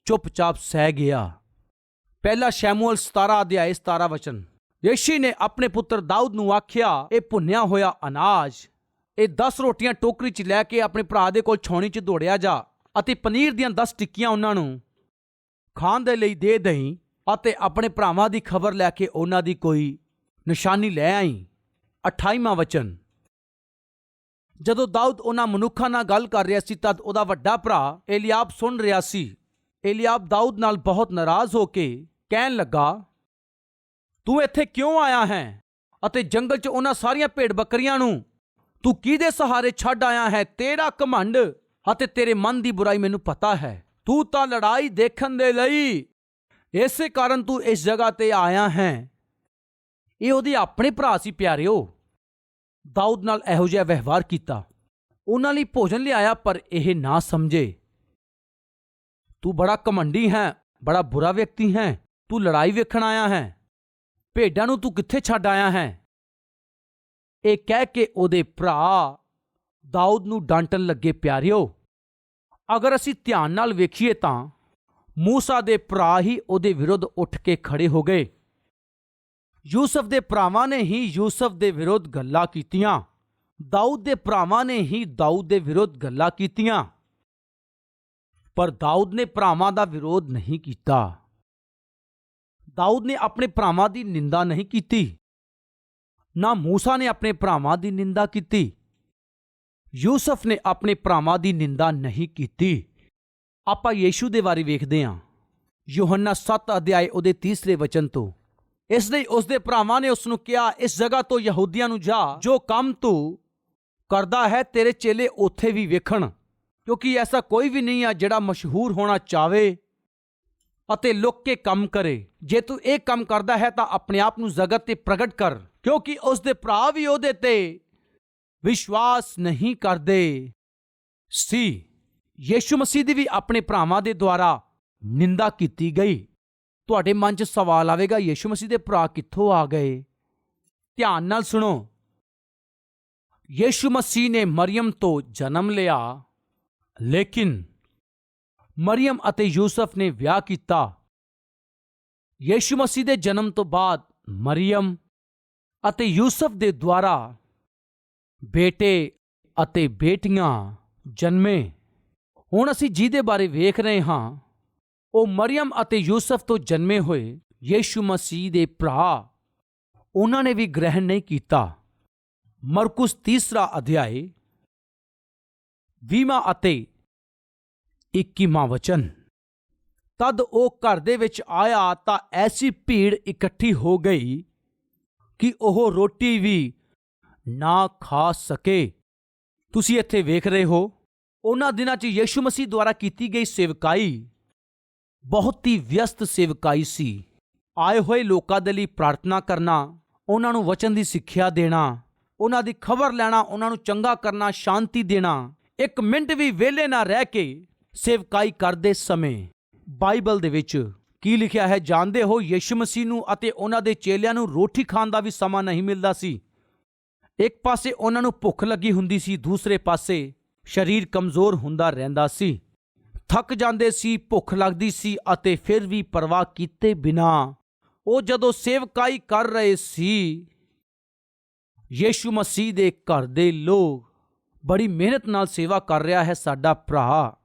ਚੁੱਪਚਾਪ ਸਹਿ ਗਿਆ। ਪਹਿਲਾ ਸ਼ੈਮੂਅਲ 17 ਅਧਿਆਇ 17 ਵਚਨ। ਯਿਸ਼ੀ ਨੇ ਆਪਣੇ ਪੁੱਤਰ ਦਾਊਦ ਨੂੰ ਆਖਿਆ, ਇਹ ਭੁੰਨਿਆ ਹੋਇਆ ਅਨਾਜ, ਇਹ 10 ਰੋਟੀਆਂ ਟੋਕਰੀ 'ਚ ਲੈ ਕੇ ਆਪਣੇ ਭਰਾ ਦੇ ਕੋਲ ਛਾਉਣੀ 'ਚ ਦੌੜਿਆ ਜਾ ਅਤੇ ਪਨੀਰ ਦੀਆਂ 10 ਟਿੱਕੀਆਂ ਉਹਨਾਂ ਨੂੰ ਖਾਣ ਦੇ ਲਈ ਦੇ ਦਹੀਂ ਅਤੇ ਆਪਣੇ ਭਰਾਵਾਂ ਦੀ ਖਬਰ ਲੈ ਕੇ ਉਹਨਾਂ ਦੀ ਕੋਈ ਨਿਸ਼ਾਨੀ ਲੈ ਆਈ। 28ਵਾਂ ਵਚਨ। ਜਦੋਂ ਦਾਊਦ ਉਹਨਾਂ ਮਨੁੱਖਾਂ ਨਾਲ ਗੱਲ ਕਰ ਰਿਹਾ ਸੀ ਤਦ ਉਹਦਾ ਵੱਡਾ ਭਰਾ ਏਲੀਆਬ ਸੁਣ ਰਿਹਾ ਸੀ। ਏਲੀਆਬ ਦਾਊਦ ਨਾਲ ਬਹੁਤ ਨਾਰਾਜ਼ ਹੋ ਕੇ ਕਹਿਣ ਲੱਗਾ, ਤੂੰ ਇੱਥੇ ਕਿਉਂ ਆਇਆ ਹੈ ਅਤੇ ਜੰਗਲ 'ਚ ਉਹਨਾਂ ਸਾਰੀਆਂ ਭੇਡ ਬੱਕਰੀਆਂ ਨੂੰ ਤੂੰ ਕਿਹਦੇ ਸਹਾਰੇ ਛੱਡ ਆਇਆ ਹੈ? ਤੇਰਾ ਘਮੰਡ ਅਤੇ ਤੇਰੇ ਮਨ ਦੀ ਬੁਰਾਈ ਮੈਨੂੰ ਪਤਾ ਹੈ। ਤੂੰ ਤਾਂ ਲੜਾਈ ਦੇਖਣ ਦੇ ਲਈ ਇਸੇ ਕਾਰਨ ਤੂੰ ਇਸ ਜਗ੍ਹਾ ਤੇ ਆਇਆ ਹੈ। ਇਹ ਉਹਦੇ ਆਪਣੇ ਭਰਾ ਸੀ ਪਿਆਰਿਓ। ਦਾਊਦ ਨਾਲ ਇਹੋ ਜਿਹਾ ਵਿਵਹਾਰ ਕੀਤਾ, ਉਹਨਾਂ ਲਈ ਭੋਜਨ ਲਿਆਇਆ, ਪਰ ਇਹ ਨਾ ਸਮਝੇ ਤੂੰ ਬੜਾ ਘਮੰਡੀ ਹੈ, ਬੜਾ ਬੁਰਾ ਵਿਅਕਤੀ ਹੈ, ਤੂੰ ਲੜਾਈ ਵੇਖਣ ਆਇਆ ਹੈ, ਭੇਡਾਂ ਨੂੰ ਤੂੰ ਕਿੱਥੇ ਛੱਡ ਆਇਆ ਹੈ। ਇਹ ਕਹਿ ਕੇ ਉਹਦੇ ਭਰਾ ਦਾਊਦ ਨੂੰ ਡਾਂਟਣ ਲੱਗੇ। ਪਿਆਰਿਓ, ਅਗਰ ਅਸੀਂ ਧਿਆਨ ਨਾਲ ਵੇਖੀਏ ਤਾਂ ਮੂਸਾ ਦੇ ਭਰਾ ਹੀ ਉਹਦੇ ਵਿਰੁੱਧ ਉੱਠ ਕੇ ਖੜੇ ਹੋ ਗਏ। ਯੂਸਫ ਦੇ ਭਰਾਵਾਂ ਨੇ ਹੀ ਯੂਸਫ ਦੇ ਵਿਰੁੱਧ ਗੱਲਾਂ ਕੀਤੀਆਂ। ਦਾਊਦ ਦੇ ਭਰਾਵਾਂ ਨੇ ਹੀ ਦਾਊਦ ਦੇ ਵਿਰੁੱਧ ਗੱਲਾਂ ਕੀਤੀਆਂ, ਪਰ ਦਾਊਦ ਨੇ ਭਰਾਵਾਂ ਦਾ ਵਿਰੋਧ ਨਹੀਂ ਕੀਤਾ। ਦਾਊਦ ਨੇ ਆਪਣੇ ਭਰਾਵਾਂ ਦੀ ਨਿੰਦਾ ਨਹੀਂ ਕੀਤੀ, ਨਾ ਮੂਸਾ ਨੇ ਆਪਣੇ ਭਰਾਵਾਂ ਦੀ ਨਿੰਦਾ ਕੀਤੀ। ਯੂਸਫ ਨੇ ਆਪਣੇ ਭਰਾਵਾਂ ਦੀ ਨਿੰਦਾ ਨਹੀਂ ਕੀਤੀ। ਆਪਾਂ ਯੀਸ਼ੂ ਦੇ ਬਾਰੇ ਵੇਖਦੇ ਹਾਂ, ਯੋਹੰਨਾ 7 ਅਧਿਆਇ ਉਹਦੇ 30ਵੇਂ ਵਚਨ ਤੋਂ। ਇਸ ਲਈ ਉਸਦੇ ਭਰਾਵਾਂ ਨੇ ਉਸ ਨੂੰ ਕਿਹਾ, ਇਸ ਜਗ੍ਹਾ ਤੋਂ ਯਹੂਦੀਆਂ ਨੂੰ ਜਾ, ਜੋ ਕੰਮ ਤੂੰ ਕਰਦਾ ਹੈ ਤੇਰੇ ਚੇਲੇ ਉੱਥੇ ਵੀ ਵੇਖਣ, ਕਿਉਂਕਿ ਐਸਾ ਕੋਈ ਵੀ ਨਹੀਂ ਆ ਜਿਹੜਾ ਮਸ਼ਹੂਰ ਹੋਣਾ ਚਾਹਵੇ ਅਤੇ ਲੁਕ ਕੇ ਕੰਮ ਕਰੇ। ਜੇ ਤੂੰ ਇਹ ਕੰਮ ਕਰਦਾ ਹੈ ਤਾਂ ਆਪਣੇ ਆਪ ਨੂੰ ਜਗਤ ਤੇ ਪ੍ਰਗਟ ਕਰ, ਕਿਉਂਕਿ ਉਸਦੇ ਭਰਾ ਵੀ ਉਹਦੇ ਤੇ ਵਿਸ਼ਵਾਸ ਨਹੀਂ ਕਰਦੇ ਸੀ। ਯੀਸ਼ੂ ਮਸੀਹ ਦੀ ਵੀ ਆਪਣੇ ਭਰਾਵਾਂ ਦੇ ਦੁਆਰਾ ਨਿੰਦਾ ਕੀਤੀ ਗਈ। ਤੁਹਾਡੇ ਮਨ 'ਚ ਸਵਾਲ ਆਵੇਗਾ, ਯੀਸ਼ੂ ਮਸੀਹ ਦੇ ਭਰਾ ਕਿੱਥੋਂ ਆ ਗਏ? ਧਿਆਨ ਨਾਲ ਸੁਣੋ। ਯੀਸ਼ੂ ਮਸੀਹ ਨੇ ਮਰੀਮ ਤੋਂ ਜਨਮ ਲਿਆ, ਲੇਕਿਨ ਮਰੀਮ ਅਤੇ ਯੂਸਫ ਨੇ ਵਿਆਹ ਕੀਤਾ। ਯੀਸ਼ੂ ਮਸੀਹ ਦੇ ਜਨਮ ਤੋਂ ਬਾਅਦ ਮਰੀਮ ਅਤੇ ਯੂਸਫ ਦੇ ਦੁਆਰਾ ਬੇਟੇ ਅਤੇ ਬੇਟੀਆਂ ਜਨਮੇ। ਹੁਣ ਅਸੀਂ ਜਿਹਦੇ ਬਾਰੇ ਵੇਖ ਰਹੇ ਹਾਂ ਉਹ ਮਰੀਮ ਅਤੇ ਯੂਸਫ ਤੋਂ ਜਨਮੇ ਹੋਏ ਯੀਸ਼ੂ ਮਸੀਹ ਦੇ ਭਰਾ। ਉਹਨਾਂ ਨੇ ਵੀ ਗ੍ਰਹਿਣ ਨਹੀਂ ਕੀਤਾ। ਮਰਕੁਸ 3 ਅਧਿਆਇ 20 ਅਤੇ 21 ਵਚਨ। ਤਦ ਉਹ ਘਰ ਦੇ ਵਿੱਚ ਆਇਆ ਤਾਂ ਐਸੀ ਭੀੜ ਇਕੱਠੀ ਹੋ ਗਈ ਕਿ ਉਹ ਰੋਟੀ ਵੀ ਨਾ ਖਾ ਸਕੇ। ਤੁਸੀਂ ਇੱਥੇ ਵੇਖ ਰਹੇ ਹੋ, ਉਹਨਾਂ ਦਿਨਾਂ 'ਚ ਯੀਸ਼ੂ ਮਸੀਹ ਦੁਆਰਾ ਕੀਤੀ ਗਈ ਸੇਵਕਾਈ ਬਹੁਤ ਹੀ ਵਿਅਸਤ ਸੇਵਕਾਈ ਸੀ। ਆਏ ਹੋਏ ਲੋਕਾਂ ਦੇ ਲਈ ਪ੍ਰਾਰਥਨਾ ਕਰਨਾ, ਉਹਨਾਂ ਨੂੰ ਵਚਨ ਦੀ ਸਿੱਖਿਆ ਦੇਣਾ, ਉਹਨਾਂ ਦੀ ਖਬਰ ਲੈਣਾ, ਉਹਨਾਂ ਨੂੰ ਚੰਗਾ ਕਰਨਾ, ਸ਼ਾਂਤੀ ਦੇਣਾ। ਇੱਕ ਮਿੰਟ ਵੀ ਵਿਹਲੇ ਨਾ ਰਹਿ ਕੇ ਸੇਵਕਾਈ ਕਰਦੇ ਸਮੇਂ ਬਾਈਬਲ ਦੇ ਵਿੱਚ ਕੀ ਲਿਖਿਆ ਹੈ ਜਾਣਦੇ ਹੋ? ਯੀਸ਼ੂ ਮਸੀਹ ਨੂੰ ਅਤੇ ਉਹਨਾਂ ਦੇ ਚੇਲਿਆਂ ਨੂੰ ਰੋਟੀ ਖਾਣ ਦਾ ਵੀ ਸਮਾਂ ਨਹੀਂ ਮਿਲਦਾ ਸੀ। ਇੱਕ ਪਾਸੇ ਉਹਨਾਂ ਨੂੰ ਭੁੱਖ ਲੱਗੀ ਹੁੰਦੀ ਸੀ, ਦੂਸਰੇ ਪਾਸੇ ਸਰੀਰ ਕਮਜ਼ੋਰ ਹੁੰਦਾ ਰਹਿੰਦਾ ਸੀ। ਥੱਕ ਜਾਂਦੇ ਸੀ, ਭੁੱਖ ਲੱਗਦੀ ਸੀ ਅਤੇ ਫਿਰ ਵੀ ਪਰਵਾਹ ਕੀਤੇ ਬਿਨਾ ਉਹ ਜਦੋਂ ਸੇਵਕਾਈ ਕਰ ਰਹੇ ਸੀ, ਯੀਸ਼ੂ ਮਸੀਹ ਦੇ ਘਰ ਦੇ ਲੋਕ ਬੜੀ ਮਿਹਨਤ ਨਾਲ ਸੇਵਾ ਕਰ ਰਿਹਾ ਹੈ। ਸਾਡਾ ਭਰਾ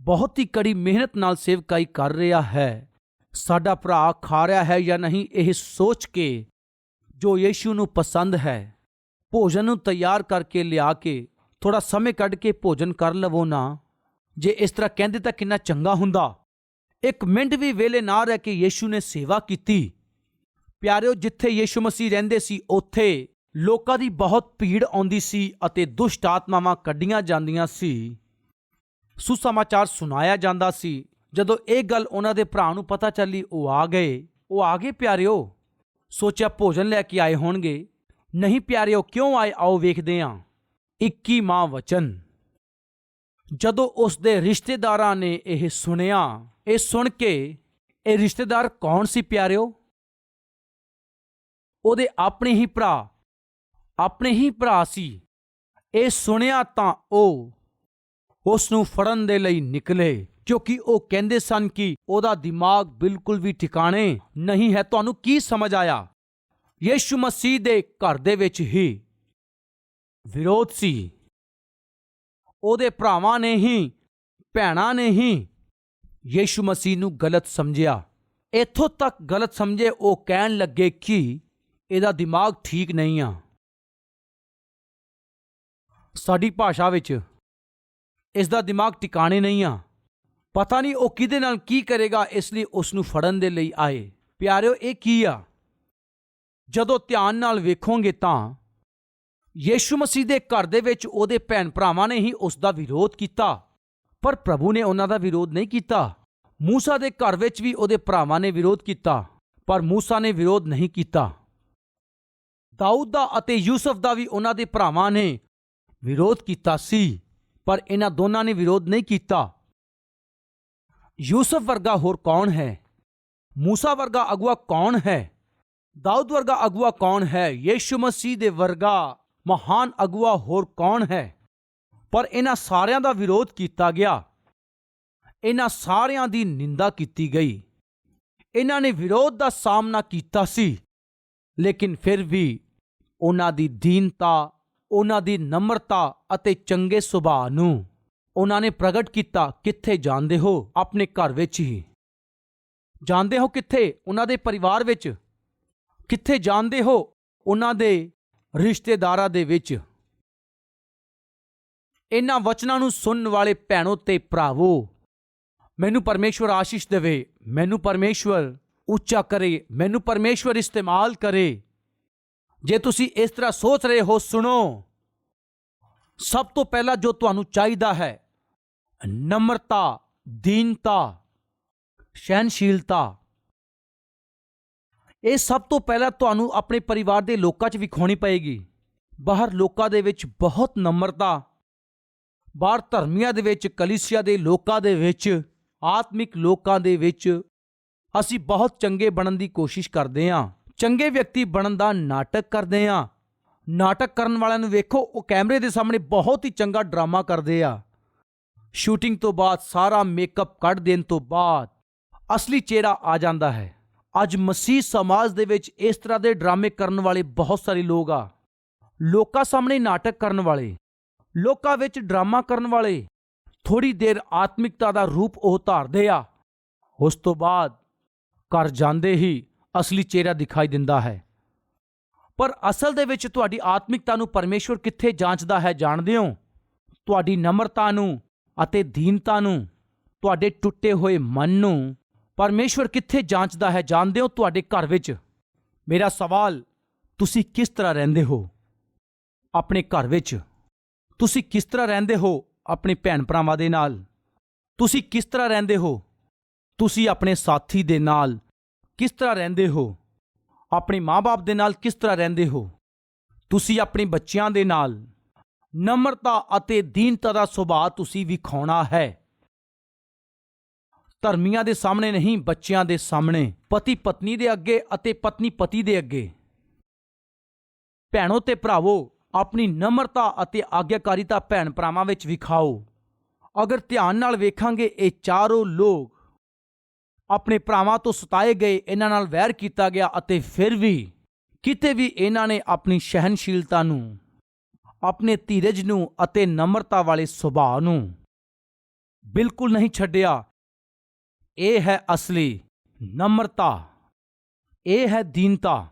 ਬਹੁਤ ਹੀ ਕੜੀ ਮਿਹਨਤ ਨਾਲ ਸੇਵਕਾਈ ਕਰ ਰਿਹਾ ਹੈ। ਸਾਡਾ ਭਰਾ ਖਾ ਰਿਹਾ ਹੈ ਜਾਂ ਨਹੀਂ, ਇਹ ਸੋਚ ਕੇ ਜੋ ਯੀਸ਼ੂ ਨੂੰ ਪਸੰਦ ਹੈ ਭੋਜਨ ਨੂੰ ਤਿਆਰ ਕਰਕੇ ਲਿਆ ਕੇ ਥੋੜਾ ਸਮੇਂ ਕੱਢ ਕੇ ਭੋਜਨ ਕਰ ਲਵੋ ਨਾ। ਜੇ ਇਸ ਤਰ੍ਹਾਂ ਕਹਿੰਦੇ ਤਾਂ ਕਿੰਨਾ ਚੰਗਾ ਹੁੰਦਾ। ਇੱਕ ਮਿੰਟ ਵੀ ਵੇਲੇ ਨਾ ਰਹਿ ਕੇ ਯੀਸ਼ੂ ਨੇ ਸੇਵਾ ਕੀਤੀ। ਪਿਆਰਿਓ, ਜਿੱਥੇ ਯੀਸ਼ੂ ਮਸੀਹ ਰਹਿੰਦੇ ਸੀ ਉੱਥੇ ਲੋਕਾਂ ਦੀ ਬਹੁਤ ਭੀੜ ਆਉਂਦੀ ਸੀ ਅਤੇ ਦੁਸ਼ਟ ਆਤਮਾਵਾਂ ਕੱਢੀਆਂ ਜਾਂਦੀਆਂ ਸੀ। ਸੁਸਮਾਚਾਰ ਸੁਣਾਇਆ ਜਾਂਦਾ ਸੀ। ਜਦੋਂ ਇਹ ਗੱਲ ਉਹਨਾਂ ਦੇ ਭਰਾ ਨੂੰ ਪਤਾ ਚੱਲੀ, ਉਹ ਆ ਗਏ ਪਿਆਰਿਓ। ਸੋਚਿਆ ਭੋਜਨ ਲੈ ਕੇ ਆਏ ਹੋਣਗੇ। ਨਹੀਂ ਪਿਆਰਿਓ, ਕਿਉਂ ਆਏ? ਆਓ ਵੇਖਦੇ ਹਾਂ। 21ਵਾਂ ਵਚਨ। ਜਦੋਂ ਉਸ ਦੇ ਰਿਸ਼ਤੇਦਾਰਾਂ ਨੇ ਇਹ ਸੁਣਿਆ, ਇਹ ਸੁਣ ਕੇ, ਇਹ ਰਿਸ਼ਤੇਦਾਰ ਕੌਣ ਸੀ ਪਿਆਰਿਓ? ਉਹਦੇ ਆਪਣੇ ਹੀ ਭਰਾ ਸੀ। ਇਹ ਸੁਣਿਆ ਤਾਂ ਉਹ ਉਸ ਨੂੰ ਫੜਨ ਦੇ ਲਈ ਨਿਕਲੇ, ਕਿਉਂਕਿ ਉਹ ਕਹਿੰਦੇ ਸਨ ਕਿ ਉਹਦਾ ਦਿਮਾਗ ਬਿਲਕੁਲ ਵੀ ਠਿਕਾਣੇ ਨਹੀਂ ਹੈ। ਤੁਹਾਨੂੰ ਕੀ ਸਮਝ ਆਇਆ? ਯੀਸ਼ੂ ਮਸੀਹ ਦੇ ਘਰ ਦੇ ਵਿੱਚ ਹੀ ਵਿਰੋਧ ਸੀ। ਉਹਦੇ ਭਰਾਵਾਂ ਨੇ ਹੀ, ਭੈਣਾਂ ਨੇ ਹੀ ਯੀਸ਼ੂ ਮਸੀਹ ਨੂੰ ਗਲਤ ਸਮਝਿਆ। ਇੱਥੋਂ ਤੱਕ ਗਲਤ ਸਮਝੇ ਉਹ ਕਹਿਣ ਲੱਗੇ ਕਿ ਇਹਦਾ ਦਿਮਾਗ ਠੀਕ ਨਹੀਂ ਆ। ਸਾਡੀ ਭਾਸ਼ਾ ਵਿੱਚ ਇਸ ਦਾ ਦਿਮਾਗ ਟਿਕਾਣੇ ਨਹੀਂ ਆ। ਪਤਾ ਨਹੀਂ ਉਹ ਕਿਹਦੇ ਨਾਲ ਕੀ ਕਰੇਗਾ, ਇਸ ਲਈ ਉਸ ਨੂੰ ਫੜਨ ਦੇ ਲਈ ਆਏ। ਪਿਆਰਿਓ, ਇਹ ਕੀ ਆ? ਜਦੋਂ ਧਿਆਨ ਨਾਲ ਵੇਖੋਗੇ ਤਾਂ ਯੀਸ਼ੂ ਮਸੀਹ ਦੇ ਘਰ ਦੇ ਵਿੱਚ ਉਹਦੇ ਭੈਣ ਭਰਾਵਾਂ ਨੇ ਹੀ ਉਸ ਦਾ ਵਿਰੋਧ ਕੀਤਾ, ਪਰ ਪ੍ਰਭੂ ਨੇ ਉਹਨਾਂ ਦਾ ਵਿਰੋਧ ਨਹੀਂ ਕੀਤਾ। ਮੂਸਾ ਦੇ ਘਰ ਵਿੱਚ ਵੀ ਉਹਦੇ ਭਰਾਵਾਂ ਨੇ ਵਿਰੋਧ ਕੀਤਾ, ਪਰ ਮੂਸਾ ਨੇ ਵਿਰੋਧ ਨਹੀਂ ਕੀਤਾ। ਦਾਊਦ ਦਾ ਅਤੇ ਯੂਸਫ ਦਾ ਵੀ ਉਹਨਾਂ ਦੇ ਭਰਾਵਾਂ ਨੇ ਵਿਰੋਧ ਕੀਤਾ ਸੀ, ਪਰ ਇਹਨਾਂ ਦੋਨਾਂ ਨੇ ਵਿਰੋਧ ਨਹੀਂ ਕੀਤਾ। ਯੂਸਫ ਵਰਗਾ ਹੋਰ ਕੌਣ ਹੈ? ਮੂਸਾ ਵਰਗਾ ਅਗਵਾ ਕੌਣ ਹੈ? ਦਾਊਦ ਵਰਗਾ ਅਗਵਾ ਕੌਣ ਹੈ? ਯੀਸ਼ੂ ਮਸੀਹ ਦੇ ਵਰਗਾ ਮਹਾਨ ਅਗਵਾ ਹੋਰ ਕੌਣ ਹੈ? ਪਰ ਇਹਨਾਂ ਸਾਰਿਆਂ ਦਾ ਵਿਰੋਧ ਕੀਤਾ ਗਿਆ। ਇਹਨਾਂ ਸਾਰਿਆਂ ਦੀ ਨਿੰਦਾ ਕੀਤੀ ਗਈ। ਇਹਨਾਂ ਨੇ ਵਿਰੋਧ ਦਾ ਸਾਹਮਣਾ ਕੀਤਾ ਸੀ, ਲੇਕਿਨ ਫਿਰ ਵੀ ਉਹਨਾਂ ਦੀ ਦੀਨਤਾ, ਉਹਨਾਂ ਦੀ ਨਮਰਤਾ ਅਤੇ ਚੰਗੇ ਸੁਭਾਅ ਨੂੰ ਉਹਨਾਂ ਨੇ ਪ੍ਰਗਟ ਕੀਤਾ। ਕਿੱਥੇ ਜਾਂਦੇ ਹੋ? ਆਪਣੇ ਘਰ ਵਿੱਚ ਹੀ। ਜਾਂਦੇ ਹੋ ਕਿੱਥੇ? ਉਹਨਾਂ ਦੇ ਪਰਿਵਾਰ ਵਿੱਚ। ਕਿੱਥੇ ਜਾਂਦੇ ਹੋ? ਉਹਨਾਂ ਦੇ ਰਿਸ਼ਤੇਦਾਰਾਂ ਦੇ ਵਿੱਚ। ਇਹਨਾਂ ਵਚਨਾਂ ਨੂੰ ਸੁਣਨ ਵਾਲੇ ਭੈਣੋ ਤੇ ਭਰਾਵੋ, ਮੈਨੂੰ ਪਰਮੇਸ਼ਵਰ ਆਸ਼ੀਸ਼ ਦੇਵੇ, ਮੈਨੂੰ ਪਰਮੇਸ਼ਵਰ ਉੱਚਾ ਕਰੇ, ਮੈਨੂੰ ਪਰਮੇਸ਼ਵਰ ਇਸਤੇਮਾਲ ਕਰੇ। ਜੇ ਤੁਸੀਂ ਇਸ ਤਰ੍ਹਾਂ ਸੋਚ ਰਹੇ ਹੋ, ਸੁਣੋ, ਸਭ ਤੋਂ ਪਹਿਲਾਂ ਜੋ ਤੁਹਾਨੂੰ ਚਾਹੀਦਾ ਹੈ, ਨਮਰਤਾ, ਦੀਨਤਾ, ਸਹਿਨਸ਼ੀਲਤਾ। ਇਹ ਸਭ ਤੋਂ ਪਹਿਲਾਂ ਤੁਹਾਨੂੰ ਆਪਣੇ ਪਰਿਵਾਰ ਦੇ ਲੋਕਾਂ 'ਚ ਵਿਖਾਉਣੀ ਪਏਗੀ। ਬਾਹਰ ਲੋਕਾਂ ਦੇ ਵਿੱਚ ਬਹੁਤ ਨਮਰਤਾ, ਬਾਹਰ ਧਰਮੀਆਂ ਦੇ ਵਿੱਚ, ਕਲੀਸਿਆ ਦੇ ਲੋਕਾਂ ਦੇ ਵਿੱਚ, ਆਤਮਿਕ ਲੋਕਾਂ ਦੇ ਵਿੱਚ ਅਸੀਂ ਬਹੁਤ ਚੰਗੇ ਬਣਨ ਦੀ ਕੋਸ਼ਿਸ਼ ਕਰਦੇ ਹਾਂ। ਚੰਗੇ ਵਿਅਕਤੀ ਬਣਨ ਦਾ ਨਾਟਕ ਕਰਦੇ ਹਾਂ। ਨਾਟਕ ਕਰਨ ਵਾਲਿਆਂ ਨੂੰ ਵੇਖੋ, ਉਹ ਕੈਮਰੇ ਦੇ ਸਾਹਮਣੇ ਬਹੁਤ ਹੀ ਚੰਗਾ ਡਰਾਮਾ ਕਰਦੇ ਆ। ਸ਼ੂਟਿੰਗ ਤੋਂ ਬਾਅਦ, ਸਾਰਾ ਮੇਕਅਪ ਕੱਢ ਦੇਣ ਤੋਂ ਬਾਅਦ ਅਸਲੀ ਚਿਹਰਾ ਆ ਜਾਂਦਾ ਹੈ। ਅੱਜ ਮਸੀਹ ਸਮਾਜ ਦੇ ਵਿੱਚ ਇਸ ਤਰ੍ਹਾਂ ਦੇ ਡਰਾਮੇ ਕਰਨ ਵਾਲੇ ਬਹੁਤ ਸਾਰੇ ਲੋਕ ਆ। ਲੋਕਾਂ ਸਾਹਮਣੇ ਨਾਟਕ ਕਰਨ ਵਾਲੇ, ਲੋਕਾਂ ਵਿੱਚ ਡਰਾਮਾ ਕਰਨ ਵਾਲੇ, ਥੋੜੀ ਦੇਰ ਆਤਮਿਕਤਾ ਦਾ ਰੂਪ ਉਹ ਧਾਰਦੇ ਆ, ਉਸ ਤੋਂ ਬਾਅਦ ਘਰ ਜਾਂਦੇ ਹੀ ਅਸਲੀ ਚਿਹਰਾ ਦਿਖਾਈ ਦਿੰਦਾ ਹੈ। ਪਰ ਅਸਲ ਦੇ ਵਿੱਚ ਤੁਹਾਡੀ ਆਤਮਿਕਤਾ ਨੂੰ ਪਰਮੇਸ਼ਵਰ ਕਿੱਥੇ ਜਾਂਚਦਾ ਹੈ ਜਾਣਦੇ ਹੋ? ਤੁਹਾਡੀ ਨਮਰਤਾ ਨੂੰ ਅਤੇ ਦੀਨਤਾ ਨੂੰ, ਤੁਹਾਡੇ ਟੁੱਟੇ ਹੋਏ ਮਨ ਨੂੰ ਪਰਮੇਸ਼ਵਰ ਕਿੱਥੇ ਜਾਂਚਦਾ ਹੈ ਜਾਣਦੇ ਹੋ? ਤੁਹਾਡੇ ਘਰ ਵਿੱਚ। ਮੇਰਾ ਸਵਾਲ, ਤੁਸੀਂ ਕਿਸ ਤਰ੍ਹਾਂ ਰਹਿੰਦੇ ਹੋ ਆਪਣੇ ਘਰ ਵਿੱਚ? ਤੁਸੀਂ ਕਿਸ ਤਰ੍ਹਾਂ ਰਹਿੰਦੇ ਹੋ ਆਪਣੇ ਭੈਣ ਭਰਾਵਾਂ ਦੇ ਨਾਲ? ਤੁਸੀਂ ਕਿਸ ਤਰ੍ਹਾਂ ਰਹਿੰਦੇ ਹੋ? ਤੁਸੀਂ ਆਪਣੇ ਸਾਥੀ ਦੇ ਨਾਲ ਕਿਸ ਤਰ੍ਹਾਂ ਰਹਿੰਦੇ ਹੋ? ਆਪਣੇ ਮਾਂ-ਬਾਪ ਦੇ ਨਾਲ ਕਿਸ ਤਰ੍ਹਾਂ ਰਹਿੰਦੇ ਹੋ? ਤੁਸੀਂ ਆਪਣੇ ਬੱਚਿਆਂ ਦੇ ਨਾਲ ਨਮਰਤਾ ਅਤੇ ਦੀਨਤਾ ਦਾ ਸੁਭਾਅ ਤੁਸੀਂ ਵਿਖਾਉਣਾ ਹੈ। ਧਰਮੀਆਂ ਦੇ ਸਾਹਮਣੇ ਨਹੀਂ, ਬੱਚਿਆਂ ਦੇ ਸਾਹਮਣੇ, ਪਤੀ ਪਤਨੀ ਦੇ ਅੱਗੇ ਅਤੇ ਪਤਨੀ ਪਤੀ ਦੇ ਅੱਗੇ। ਭੈਣੋ ਤੇ ਭਰਾਵੋ, ਆਪਣੀ ਨਮਰਤਾ ਅਤੇ ਆਗਿਆਕਾਰੀਤਾ ਭੈਣ ਭਰਾਵਾਂ ਵਿੱਚ ਵਿਖਾਓ। ਅਗਰ ਧਿਆਨ ਨਾਲ ਵੇਖਾਂਗੇ, ਇਹ ਚਾਰੋਂ ਲੋਕ ਆਪਣੇ ਭਰਾਵਾਂ ਤੋਂ ਸਤਾਏ ਗਏ, ਇਹਨਾਂ ਨਾਲ ਵੈਰ ਕੀਤਾ ਗਿਆ, ਅਤੇ ਫਿਰ ਵੀ ਕਿਤੇ ਵੀ ਇਹਨਾਂ ਨੇ ਆਪਣੀ ਸਹਿਨਸ਼ੀਲਤਾ ਨੂੰ, ਆਪਣੇ ਧੀਰਜ ਨੂੰ ਅਤੇ ਨਮਰਤਾ ਵਾਲੇ ਸੁਭਾਅ ਨੂੰ ਬਿਲਕੁਲ ਨਹੀਂ ਛੱਡਿਆ। ਇਹ ਹੈ ਅਸਲੀ ਨਮਰਤਾ, ਇਹ ਹੈ ਦੀਨਤਾ।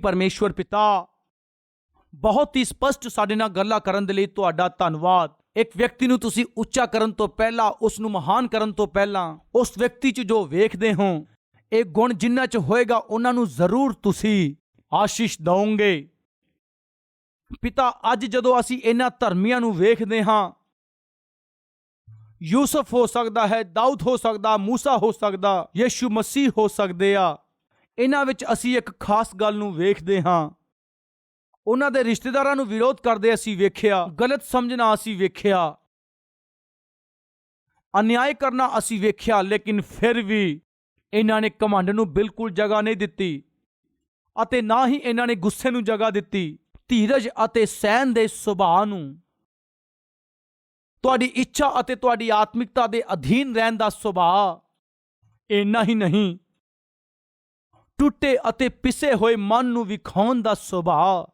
ਪਰਮੇਸ਼ਵਰ ਪਿਤਾ, ਬਹੁਤ ਹੀ ਸਪਸ਼ਟ ਸਾਡੇ ਨਾਲ ਗੱਲਾਂ ਕਰਨ ਦੇ ਲਈ ਤੁਹਾਡਾ ਧੰਨਵਾਦ। ਇੱਕ ਵਿਅਕਤੀ ਨੂੰ ਤੁਸੀਂ ਉੱਚਾ ਕਰਨ ਤੋਂ ਪਹਿਲਾਂ, ਉਸ ਨੂੰ ਮਹਾਨ ਕਰਨ ਤੋਂ ਪਹਿਲਾਂ, ਉਸ ਵਿਅਕਤੀ 'ਚ ਜੋ ਵੇਖਦੇ ਹੋ, ਇਹ ਗੁਣ ਜਿਨ੍ਹਾਂ 'ਚ ਹੋਏਗਾ, ਉਹਨਾਂ ਨੂੰ ਜ਼ਰੂਰ ਤੁਸੀਂ ਆਸ਼ੀਸ਼ ਦਿਓਗੇ। ਪਿਤਾ, ਅੱਜ ਜਦੋਂ ਅਸੀਂ ਇਹਨਾਂ ਧਰਮੀਆਂ ਨੂੰ ਵੇਖਦੇ ਹਾਂ, ਯੂਸਫ ਹੋ ਸਕਦਾ ਹੈ, ਦਾਊਦ ਹੋ ਸਕਦਾ, ਮੂਸਾ ਹੋ ਸਕਦਾ, ਯੀਸ਼ੂ ਮਸੀਹ ਹੋ ਸਕਦੇ ਆ, ਇਹਨਾਂ ਵਿੱਚ ਅਸੀਂ ਇੱਕ ਖਾਸ ਗੱਲ ਨੂੰ ਵੇਖਦੇ ਹਾਂ। ਉਹਨਾਂ ਦੇ ਰਿਸ਼ਤੇਦਾਰਾਂ ਨੂੰ ਵਿਰੋਧ ਕਰਦੇ ਅਸੀਂ ਵੇਖਿਆ, ਗਲਤ ਸਮਝਣਾ ਅਸੀਂ ਵੇਖਿਆ, ਅਨਿਆਏ ਕਰਨਾ ਅਸੀਂ ਵੇਖਿਆ, ਲੇਕਿਨ ਫਿਰ ਵੀ ਇਹਨਾਂ ਨੇ ਘਮੰਡ ਨੂੰ ਬਿਲਕੁਲ ਜਗ੍ਹਾ ਨਹੀਂ ਦਿੱਤੀ ਅਤੇ ਨਾ ਹੀ ਇਹਨਾਂ ਨੇ ਗੁੱਸੇ ਨੂੰ ਜਗ੍ਹਾ ਦਿੱਤੀ। ਧੀਰਜ ਅਤੇ ਸਹਿਨ ਦੇ ਸੁਭਾਅ ਨੂੰ, ਤੁਹਾਡੀ ਇੱਛਾ ਅਤੇ ਤੁਹਾਡੀ ਆਤਮਿਕਤਾ ਦੇ ਅਧੀਨ ਰਹਿਣ ਦਾ ਸੁਭਾਅ, ਇੰਨਾ ਹੀ ਨਹੀਂ, ਟੁੱਟੇ ਅਤੇ ਪਿਸੇ ਹੋਏ ਮਨ ਨੂੰ ਵਿਖਾਉਣ ਦਾ ਸੁਭਾਅ,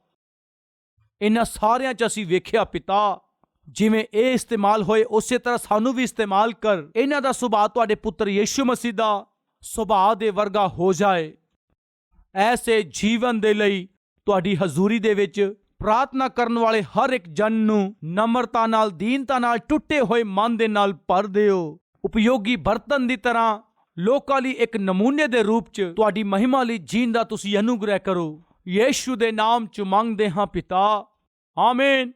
ਇਹਨਾਂ ਸਾਰਿਆਂ 'ਚ ਅਸੀਂ ਵੇਖਿਆ। ਪਿਤਾ, ਜਿਵੇਂ ਇਹ ਇਸਤੇਮਾਲ ਹੋਏ, ਉਸੇ ਤਰ੍ਹਾਂ ਸਾਨੂੰ ਵੀ ਇਸਤੇਮਾਲ ਕਰ। ਇਹਨਾਂ ਦਾ ਸੁਭਾਅ ਤੁਹਾਡੇ ਪੁੱਤਰ ਯੀਸ਼ੂ ਮਸੀਹ ਦਾ ਸੁਭਾਅ ਦੇ ਵਰਗਾ ਹੋ ਜਾਏ। ਐਸੇ ਜੀਵਨ ਦੇ ਲਈ ਤੁਹਾਡੀ ਹਜ਼ੂਰੀ ਦੇ ਵਿੱਚ ਪ੍ਰਾਰਥਨਾ ਕਰਨ ਵਾਲੇ ਹਰ ਇੱਕ ਜਨ ਨੂੰ ਨਮਰਤਾ ਨਾਲ, ਦੀਨਤਾ ਨਾਲ, ਟੁੱਟੇ ਹੋਏ ਮਨ ਦੇ ਨਾਲ ਭਰ ਦਿਓ। ਉਪਯੋਗੀ ਬਰਤਨ ਦੀ ਤਰ੍ਹਾਂ ਲੋਕਾਂ ਲਈ ਇੱਕ ਨਮੂਨੇ ਦੇ ਰੂਪ 'ਚ ਤੁਹਾਡੀ ਮਹਿਮਾ ਲਈ ਜੀਣ ਦਾ ਤੁਸੀਂ ਅਨੁਗ੍ਰਹਿ ਕਰੋ। ਯੀਸ਼ੂ ਦੇ ਨਾਮ 'ਚ ਮੰਗਦੇ ਹਾਂ ਪਿਤਾ, ਆਮੀਨ।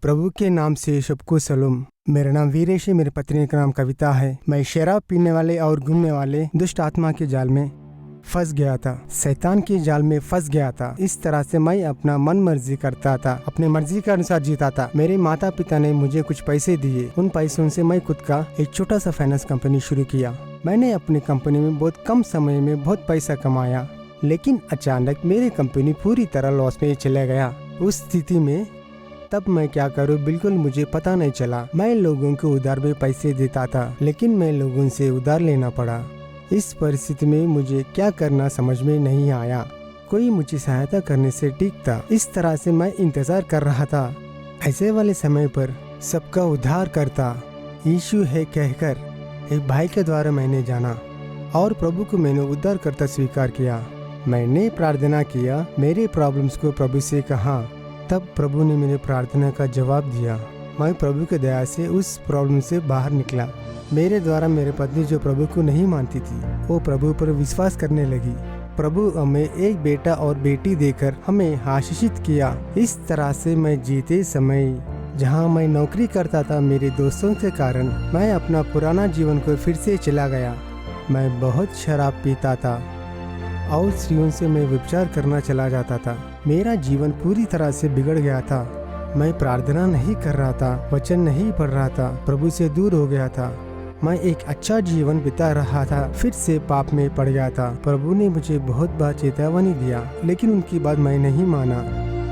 प्रभु के नाम से सबको सलाम। मेरा नाम वीरेश है, मेरी पत्नी का नाम कविता है। मैं शराब पीने वाले और घूमने वाले दुष्ट आत्मा के जाल में फंस गया था, शैतान के जाल में फंस गया था। इस तरह से मैं अपना मन मर्जी करता था, अपनी मर्जी के अनुसार जीता था। मेरे माता पिता ने मुझे कुछ पैसे दिए, उन पैसों से मैं खुद का एक छोटा सा फाइनेंस कंपनी शुरू किया। मैंने अपनी कंपनी में बहुत कम समय में बहुत पैसा कमाया, लेकिन अचानक मेरी कंपनी पूरी तरह लॉस में चला गया। उस स्थिति में तब मैं क्या करूं बिल्कुल मुझे पता नहीं चला। मैं लोगों को उधार में पैसे देता था, लेकिन मैं लोगों से उधार लेना पड़ा। इस परिस्थिति में मुझे क्या करना समझ में नहीं आया। कोई मुझे सहायता करने से ठीक था। इस तरह से मैं इंतजार कर रहा था। ऐसे वाले समय पर सबका उद्धार करता यीशु है कहकर एक भाई के द्वारा मैंने जाना और प्रभु को मैंने उद्धार करता स्वीकार किया। मैंने प्रार्थना किया, मेरे प्रॉब्लम्स को प्रभु से कहा। तब प्रभु ने मेरी प्रार्थना का जवाब दिया। मैं प्रभु की दया से उस प्रॉब्लम से बाहर निकला। मेरे द्वारा मेरे पत्नी जो प्रभु को नहीं मानती थी, वो प्रभु पर विश्वास करने लगी। प्रभु हमें एक बेटा और बेटी देकर हमें आशीषित किया। इस तरह से मैं जीते समय जहाँ मैं नौकरी करता था, मेरे दोस्तों के कारण मैं अपना पुराना जीवन को फिर से चला गया। मैं बहुत शराब पीता था और स्त्रियों से मैं व्यभिचार करना चला जाता था। मेरा जीवन पूरी तरह से बिगड़ गया था। मैं प्रार्थना नहीं कर रहा था, वचन नहीं पढ़ रहा था, प्रभु से दूर हो गया था। मैं एक अच्छा जीवन बिता रहा था, फिर से पाप में पड़ गया था। प्रभु ने मुझे बहुत बार चेतावनी दिया, लेकिन उनकी बात मैं नहीं माना।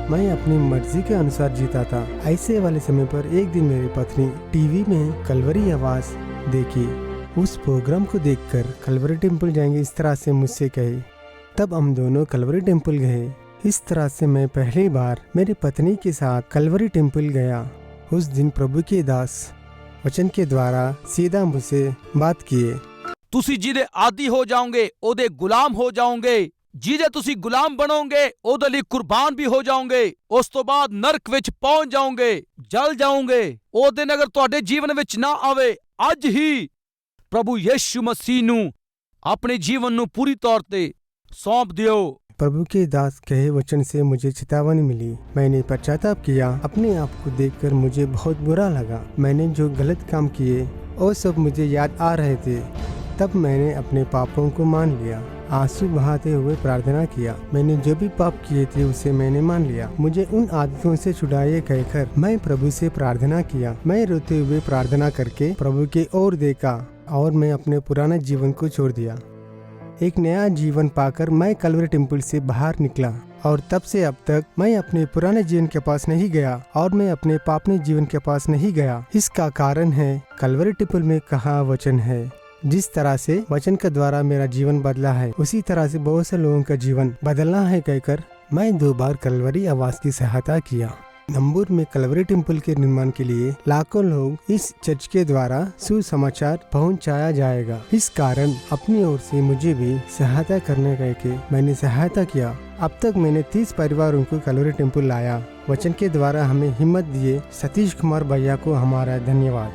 मैं अपनी मर्जी के अनुसार जीता था। ऐसे वाले समय पर एक दिन मेरी पत्नी टीवी में कलवरी आवाज देखी। उस प्रोग्राम को देखकर कलवरी टेम्पल जाएंगे इस तरह से मुझसे कही। तब हम दोनों कलवरी टेम्पल गए। इस तरह से मैं पहली बार मेरी पत्नी के साथ कलवरी टेम्पल गया। उस दिन प्रभु के दास वचन के द्वारा सीधा मुझसे बात किए। ਤੁਸੀਂ ਜਿਹਦੇ ਆਦੀ ਹੋ ਜਾਓਗੇ, ਉਹਦੇ ਗੁਲਾਮ ਹੋ ਜਾਓਗੇ। ਜਿਹਦੇ ਤੁਸੀਂ ਗੁਲਾਮ ਬਣੋਗੇ, ਉਹਦੇ ਲਈ ਕੁਰਬਾਨ ਵੀ ਹੋ ਜਾਓਗੇ। ਉਸ ਤੋਂ ਬਾਅਦ ਨਰਕ ਵਿੱਚ ਪਹੁੰਚ ਜਾਓਗੇ, ਜਲ ਜਾਓਗੇ। ਉਹ ਦਿਨ ਅਗਰ ਤੁਹਾਡੇ ਜੀਵਨ ਵਿੱਚ ਨਾ ਆਵੇ, ਅੱਜ ਹੀ ਪ੍ਰਭੂ ਯਿਸੂ ਮਸੀਹ ਨੂੰ ਆਪਣੇ ਜੀਵਨ ਨੂੰ ਪੂਰੀ ਤੌਰ ਤੇ सौंप दियो। प्रभु के दास कहे वचन से मुझे चेतावनी मिली। मैंने पश्चाताप किया। अपने आप को देखकर मुझे बहुत बुरा लगा। मैंने जो गलत काम किए वो सब मुझे याद आ रहे थे। तब मैंने अपने पापों को मान लिया। आंसू बहाते हुए प्रार्थना किया। मैंने जो भी पाप किए थे उसे मैंने मान लिया। मुझे उन आदतों से छुड़ाइए कहकर मैं प्रभु से प्रार्थना किया। मैं रोते हुए प्रार्थना करके प्रभु की ओर देखा और मैं अपने पुराने जीवन को छोड़ दिया। एक नया जीवन पाकर मैं कलवरी टेम्पल से बाहर निकला और तब से अब तक मैं अपने पुराने जीवन के पास नहीं गया और मैं अपने पापने जीवन के पास नहीं गया। इसका कारण है कलवरी टेम्पल में कहा वचन है। जिस तरह से वचन के द्वारा मेरा जीवन बदला है, उसी तरह से बहुत से लोगों का जीवन बदलना है कहकर मैं 2 बार कलवरी आवाज की सहायता किया। नंबूर में कलवरी टेम्पल के निर्माण के लिए लाखों लोग इस चर्च के द्वारा सुसमाचार पहुंचाया जाएगा। इस कारण अपनी ओर से मुझे भी सहायता करने के मैंने सहायता किया। अब तक मैंने 30 परिवारों को कलवरी टेम्पल लाया। वचन के द्वारा हमें हिम्मत दिए सतीश कुमार भैया को हमारा धन्यवाद।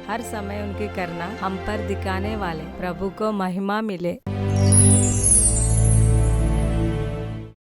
हर समय उनके करना हम पर दिखाने वाले प्रभु को महिमा मिले।